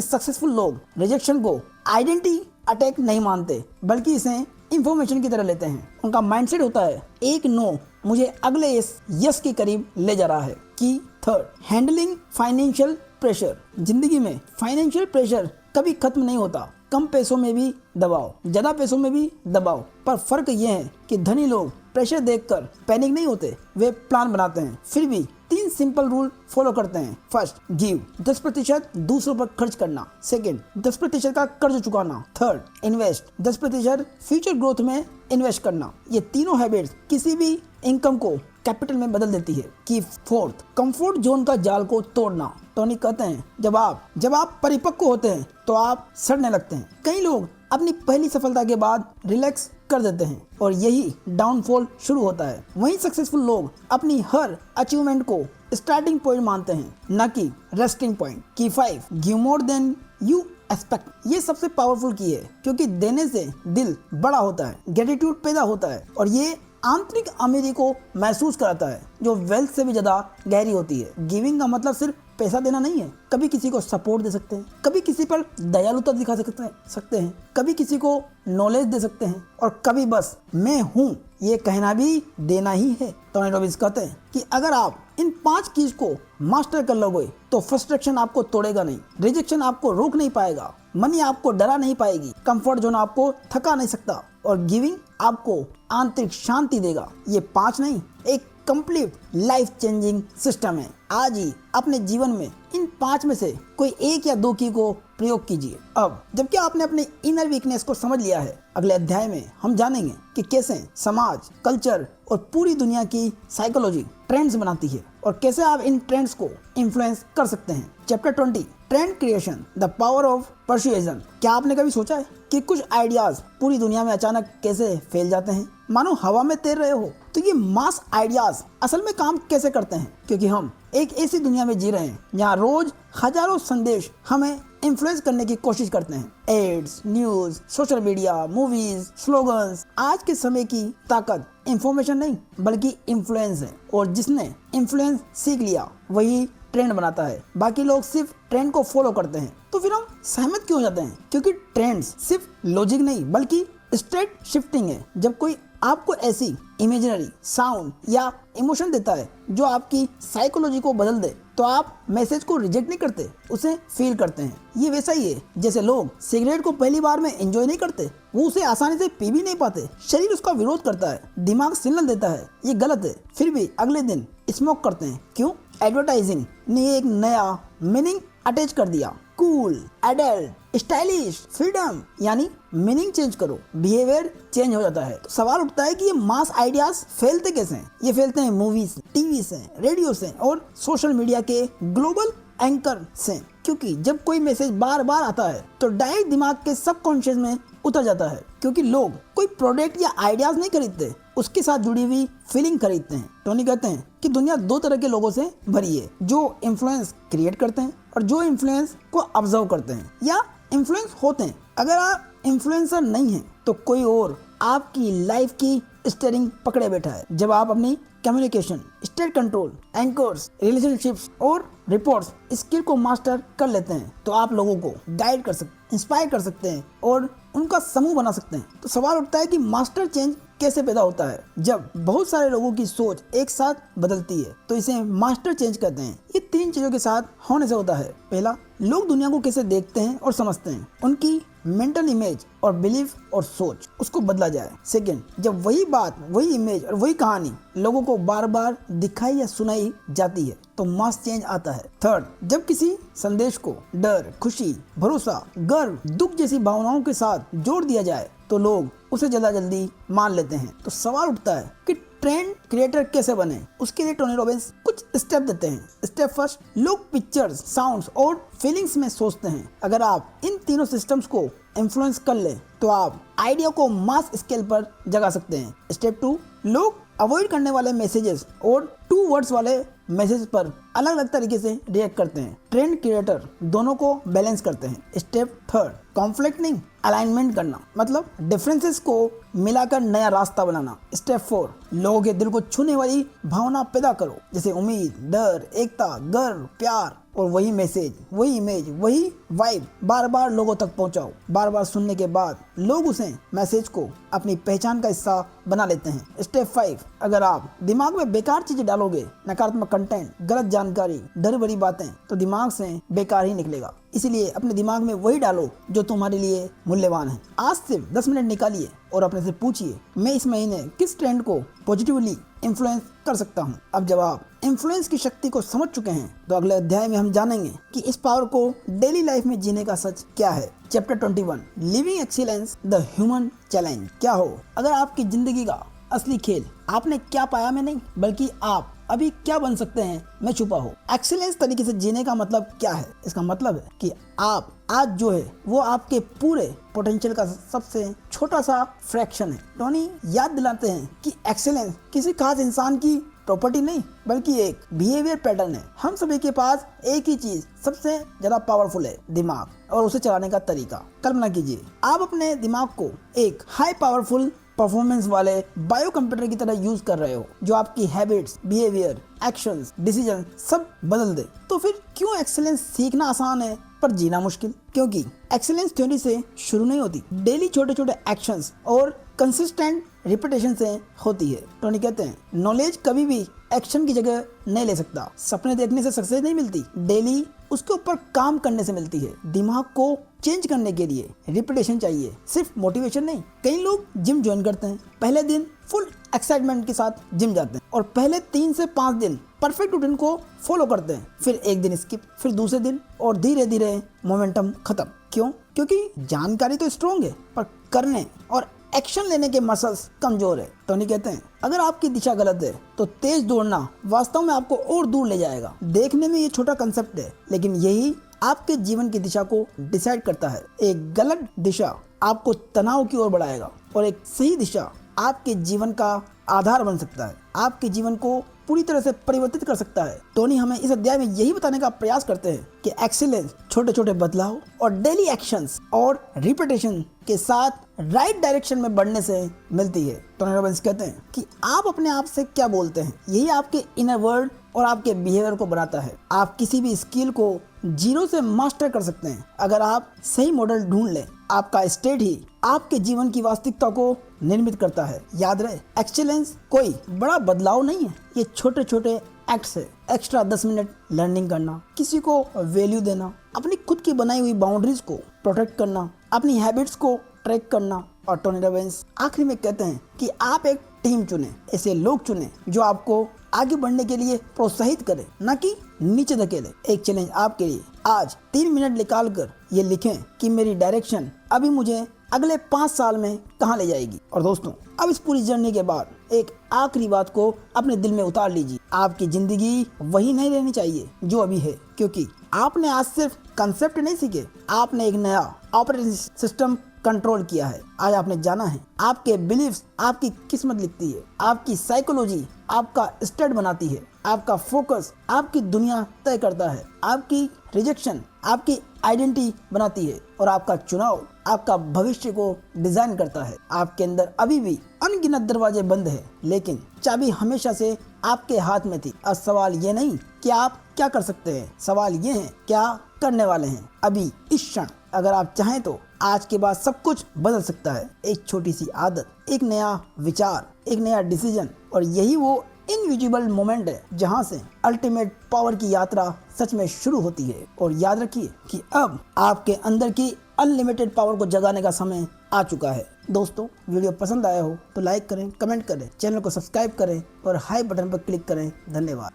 सक्सेसफुल लोग रिजेक्शन को आइडेंटिटी अटैक नहीं मानते बल्कि इसे इंफॉर्मेशन की तरह लेते हैं। उनका माइंडसेट होता है एक नो मुझे अगले यस के करीब ले जा रहा है। की 3, हैंडलिंग फाइनेंशियल प्रेशर। जिंदगी में फाइनेंशियल प्रेशर कभी खत्म नहीं होता। कम पैसों में भी दबाव, ज्यादा पैसों में भी दबाव, पर फर्क यह है कि धनी लोग प्रेशर देखकर पैनिक नहीं होते, वे प्लान बनाते हैं। फिर भी 3 सिंपल रूल फॉलो करते हैं। फर्स्ट, गिव 10% दूसरों पर खर्च करना। सेकंड, 10% का कर्ज चुकाना। थर्ड, इन्वेस्ट 10% फ्यूचर ग्रोथ में इन्वेस्ट करना। ये तीनों हैबिट्स किसी भी इनकम को कैपिटल में बदल देती है। कि फोर्थ, कंफर्ट जोन का जाल को तोड़ना। टोनी कहते हैं जब आप परिपक्व होते हैं तो आप सड़ने लगते हैं। कई लोग अपनी पहली सफलता के बाद रिलैक्स कर देते हैं और यही डाउनफॉल शुरू होता है। वहीं सक्सेसफुल लोग अपनी हर अचीवमेंट को स्टार्टिंग पॉइंट मानते हैं, न कि रेस्टिंग पॉइंट। की 5, give more than you expect. ये सबसे पावरफुल की है क्योंकि देने से दिल बड़ा होता है, ग्रेटिट्यूड पैदा होता है और ये आंतरिक अमीरी को महसूस कराता है जो वेल्थ से भी ज्यादा गहरी होती है। गिविंग का मतलब सिर्फ पैसा देना नहीं है। कभी किसी को सपोर्ट दे सकते हैं, कभी किसी पर दयालुता दिखा सकते हैं, कभी किसी को नॉलेज दे सकते हैं और कभी बस मैं हूँ ये कहना भी देना ही है। टोनी रॉबिन्स कहते हैं कि अगर आप इन 5 चीज को मास्टर कर लोगे तो फ्रस्ट्रेशन आपको तोड़ेगा नहीं, रिजेक्शन आपको रोक नहीं पाएगा, मनी आपको डरा नहीं पाएगी, कंफर्ट जोन आपको थका नहीं सकता और गिविंग आपको आंतरिक शांति देगा। ये 5 नहीं, एक कंप्लीट लाइफ चेंजिंग सिस्टम है। आज ही अपने जीवन में इन 5 में से कोई 1 या 2 की को प्रयोग कीजिए। अब जबकि आपने अपने इनर वीकनेस को समझ लिया है, अगले अध्याय में हम जानेंगे कि कैसे समाज, कल्चर और पूरी दुनिया की साइकोलॉजी ट्रेंड्स बनाती है और कैसे आप इन ट्रेंड्स को इन्फ्लुएंस कर सकते हैं। Chapter 20, trend creation, the power of persuasion. क्या आपने कभी सोचा है कि कुछ आइडियाज पूरी दुनिया में अचानक कैसे फैल जाते हैं, मानो हवा में तैर रहे हो? तो ये मास आइडियाज असल में काम कैसे करते हैं? क्योंकि हम एक ऐसी दुनिया में जी रहे हैं जहाँ रोज हजारों संदेश हमें इन्फ्लुएंस करने की कोशिश करते हैं। Ads, news, social media, movies, slogans. आज के समय की ताकत इंफॉर्मेशन नहीं बल्कि इन्फ्लुएंस है और जिसने इन्फ्लुएंस सीख लिया वही ट्रेंड बनाता है। बाकी लोग सिर्फ ट्रेंड को फॉलो करते हैं। तो फिर हम सहमत क्यों हो जाते हैं? क्योंकि ट्रेंड्स सिर्फ लॉजिक नहीं बल्कि स्टेट शिफ्टिंग है। जब कोई आपको ऐसी इमेजिनरी, साउंड या इमोशन देता है जो आपकी साइकोलॉजी को बदल दे तो आप मैसेज को रिजेक्ट नहीं करते, उसे फील करते हैं। ये वैसा ही है जैसे लोग सिगरेट को पहली बार में एंजॉय नहीं करते, वो उसे आसानी से पी भी नहीं पाते, शरीर उसका विरोध करता है, दिमाग सिग्नल देता है ये गलत है, फिर भी अगले दिन स्मोक करते हैं। क्यों? एडवर्टाइजिंग ने एक नया मीनिंग अटैच कर दिया। कूल, एडल्ट, स्टाइलिश, फ्रीडम, यानी मीनिंग चेंज करो, बिहेवियर चेंज हो जाता है। तो सवाल उठता है कि ये मास आइडियाज फैलते कैसे हैं? ये फैलते हैं मूवीज, टीवी से, रेडियो से और सोशल मीडिया के ग्लोबल एंकर से। क्योंकि जब कोई मैसेज बार बार आता है तो डायरेक्ट दिमाग के सबकॉन्शियस में उतर जाता है। क्योंकि लोग कोई प्रोडक्ट या आइडियाज नहीं खरीदते, उसके साथ जुड़ी हुई फीलिंग खरीदते हैं। टोनी कहते हैं कि दुनिया 2 तरह के लोगों से भरी है, जो इन्फ्लुएंस क्रिएट करते हैं और जो इन्फ्लुएंस को ऑब्जर्व करते हैं या इन्फ्लुएंस होते हैं। अगर आप इन्फ्लुएंसर नहीं हैं तो कोई और आपकी लाइफ की स्टीयरिंग पकड़े बैठा है। जब आप अपनी communication, state control, anchors, relationships और रिपोर्ट्स स्किल को मास्टर कर लेते हैं तो आप लोगों को गाइड कर सकते, इंस्पायर कर सकते हैं और उनका समूह बना सकते हैं। तो सवाल उठता है कि मास्टर चेंज कैसे पैदा होता है? जब बहुत सारे लोगों की सोच एक साथ बदलती है तो इसे मास्टर चेंज कहते हैं। ये 3 चीजों के साथ होने से होता है। पहला, लोग दुनिया को कैसे देखते हैं और समझते हैं, उनकी मेंटल इमेज और बिलीफ और सोच उसको बदला जाए। सेकंड, जब वही बात, वही इमेज और वही कहानी लोगों को बार बार दिखाई या सुनाई जाती है तो मास चेंज आता है। थर्ड, जब किसी संदेश को डर, खुशी, भरोसा, गर्व, दुख जैसी भावनाओं के साथ जोड़ दिया जाए तो लोग उसे ज्यादा जल्दी मान लेते हैं। तो सवाल उठता है कि ट्रेंड क्रिएटर कैसे बने? उसके लिए टोनी रॉबिन्स कुछ स्टेप देते हैं। स्टेप फर्स्ट, लोग पिक्चर्स, साउंड्स और फीलिंग्स में सोचते हैं। अगर आप इन तीनों सिस्टम्स को इन्फ्लुएंस कर ले तो आप आइडिया को मास स्केल पर जगा सकते हैं। स्टेप 2, लोग अवॉइड करने वाले मैसेजेस और 2 वर्ड्स वाले मैसेज पर अलग अलग तरीके से रिएक्ट करते हैं। ट्रेंड क्रिएटर दोनों को बैलेंस करते हैं। स्टेप 3, कॉन्फ्लिक्ट नहीं, अलाइनमेंट करना, मतलब डिफरेंसेस को मिलाकर नया रास्ता बनाना। स्टेप 4, लोगों के दिल को छूने वाली भावना पैदा करो, जैसे उम्मीद, डर, एकता, गर्व, प्यार और वही मैसेज, वही इमेज, वही वाइब बार बार लोगों तक पहुंचाओ। बार बार सुनने के बाद लोग उसे मैसेज को अपनी पहचान का हिस्सा बना लेते हैं। स्टेप 5, अगर आप दिमाग में बेकार चीजें डालोगे, नकारात्मक कंटेंट, गलत जानकारी, डर भरी बातें, तो दिमाग से बेकार ही निकलेगा। इसीलिए अपने दिमाग में वही डालो जो तुम्हारे लिए मूल्यवान है। आज सिर्फ 10 मिनट निकालिए और अपने से पूछिए, मैं इस महीने किस ट्रेंड को पॉजिटिवली इन्फ्लुएंस कर सकता हूँ। अब जब आप इन्फ्लुएंस की शक्ति को समझ चुके हैं तो अगले अध्याय में हम जानेंगे कि इस पावर को डेली लाइफ में जीने का सच क्या है। Chapter 21, living excellence the human challenge. क्या हो अगर आपकी जिंदगी का असली खेल आपने क्या पाया में नहीं, बल्कि आप अभी क्या बन सकते हैं में छुपा हो। एक्सीलेंस तरीके से जीने का मतलब क्या है? इसका मतलब है कि आप आज जो है वो आपके पूरे पोटेंशियल का सबसे छोटा सा फ्रैक्शन है। टोनी याद दिलाते हैं कि एक्सीलेंस किसी खास इंसान की प्रॉपर्टी नहीं, बल्कि एक बिहेवियर पैटर्न है। हम सभी के पास एक ही चीज सबसे ज्यादा पावरफुल है, दिमाग, और उसे चलाने का तरीका। कल्पना कीजिए आप अपने दिमाग को एक हाई पावरफुल परफॉर्मेंस वाले बायो कंप्यूटर की तरह यूज कर रहे हो, जो आपकी हैबिट्स, बिहेवियर, एक्शंस, डिसीजन सब बदल दे। तो फिर क्यों एक्सीलेंस सीखना आसान है पर जीना मुश्किल? क्योंकि एक्सीलेंस थ्योरी से शुरू नहीं होती, डेली छोटे छोटे एक्शंस और कंसिस्टेंट रिपीटेशन से होती है। टोनी कहते हैं नॉलेज कभी भी एक्शन की जगह नहीं ले सकता। सपने देखने से सक्सेस नहीं मिलती, डेली उसके ऊपर काम करने से मिलती है। दिमाग को चेंज करने के लिए रिपीटेशन चाहिए, सिर्फ मोटिवेशन नहीं। कई लोग जिम ज्वाइन करते हैं, पहले दिन फुल एक्साइटमेंट के साथ जिम जाते हैं और पहले 3 से 5 दिन परफेक्ट रूटीन को फॉलो करते हैं, फिर एक दिन स्किप, फिर दूसरे दिन, और धीरे धीरे मोमेंटम खत्म। क्यों? क्योंकि जानकारी तो स्ट्रॉन्ग है पर करने और एक्शन लेने के मसल्स कमजोर है। टोनी कहते हैं अगर आपकी दिशा गलत है तो तेज दौड़ना वास्तव में आपको और दूर ले जाएगा। देखने में ये छोटा कंसेप्ट है, लेकिन यही आपके जीवन की दिशा को डिसाइड करता है। एक गलत दिशा आपको तनाव की ओर बढ़ाएगा और एक सही दिशा आपके जीवन का आधार बन सकता है, आपके जीवन को पूरी तरह से परिवर्तित कर सकता है। टोनी हमें इस अध्याय में यही बताने का प्रयास करते हैं कि एक्सीलेंस छोटे छोटे बदलाव और डेली एक्शंस और रिपीटेशन के साथ राइट डायरेक्शन में बढ़ने से मिलती है। टोनी रॉबिन्स कहते हैं कि आप अपने आप से क्या बोलते हैं, यही आपके इनर वर्ल्ड और आपके बिहेवियर को बनाता है। आप किसी भी स्किल को 0 से मास्टर कर सकते हैं अगर आप सही मॉडल ढूंढ लें। आपका स्टेट ही आपके जीवन की वास्तविकता को निर्मित करता है। याद रहे, एक्सीलेंस कोई बड़ा बदलाव नहीं है, ये छोटे छोटे एक्ट्स है। एक्स्ट्रा 10 मिनट लर्निंग करना, किसी को वैल्यू देना, अपनी खुद की बनाई हुई बाउंड्रीज को प्रोटेक्ट करना, अपनी हैबिट्स को ट्रैक करना। और टोनी रॉबिन्स आखिरी में कहते हैं कि आप एक टीम चुने, ऐसे लोग चुने जो आपको आगे बढ़ने के लिए प्रोत्साहित करे, न कि नीचे धकेले। एक चैलेंज आपके लिए, आज 3 मिनट निकाल कर ये लिखें कि मेरी डायरेक्शन अभी मुझे अगले 5 साल में कहाँ ले जाएगी। और दोस्तों, अब इस पूरी जर्नी के बाद एक आखिरी बात को अपने दिल में उतार लीजिए, आपकी जिंदगी वही नहीं रहनी चाहिए जो अभी है, क्योंकि आपने आज सिर्फ कंसेप्ट नहीं सीखे, आपने एक नया ऑपरेटिंग सिस्टम कंट्रोल किया है। आज आपने जाना है आपके बिलीव्स आपकी किस्मत लिखती है, आपकी साइकोलॉजी आपका स्टेट बनाती है, आपका फोकस आपकी दुनिया तय करता है, आपकी रिजेक्शन आपकी आइडेंटिटी बनाती है और आपका चुनाव आपका भविष्य को डिजाइन करता है। आपके अंदर अभी भी अनगिनत दरवाजे बंद है, लेकिन चाबी हमेशा से आपके हाथ में थी। अब सवाल ये नहीं कि आप क्या कर सकते हैं, सवाल ये है क्या करने वाले हैं अभी इस क्षण। अगर आप चाहें तो आज के बाद सब कुछ बदल सकता है। एक छोटी सी आदत, एक नया विचार, एक नया डिसीजन, और यही वो इनविजिबल मोमेंट है जहां से अल्टीमेट पावर की यात्रा सच में शुरू होती है। और याद रखिए कि अब आपके अंदर की अनलिमिटेड पावर को जगाने का समय आ चुका है। दोस्तों, वीडियो पसंद आया हो तो लाइक करें, कमेंट करें, चैनल को सब्सक्राइब करें और हाई बटन पर क्लिक करें। धन्यवाद।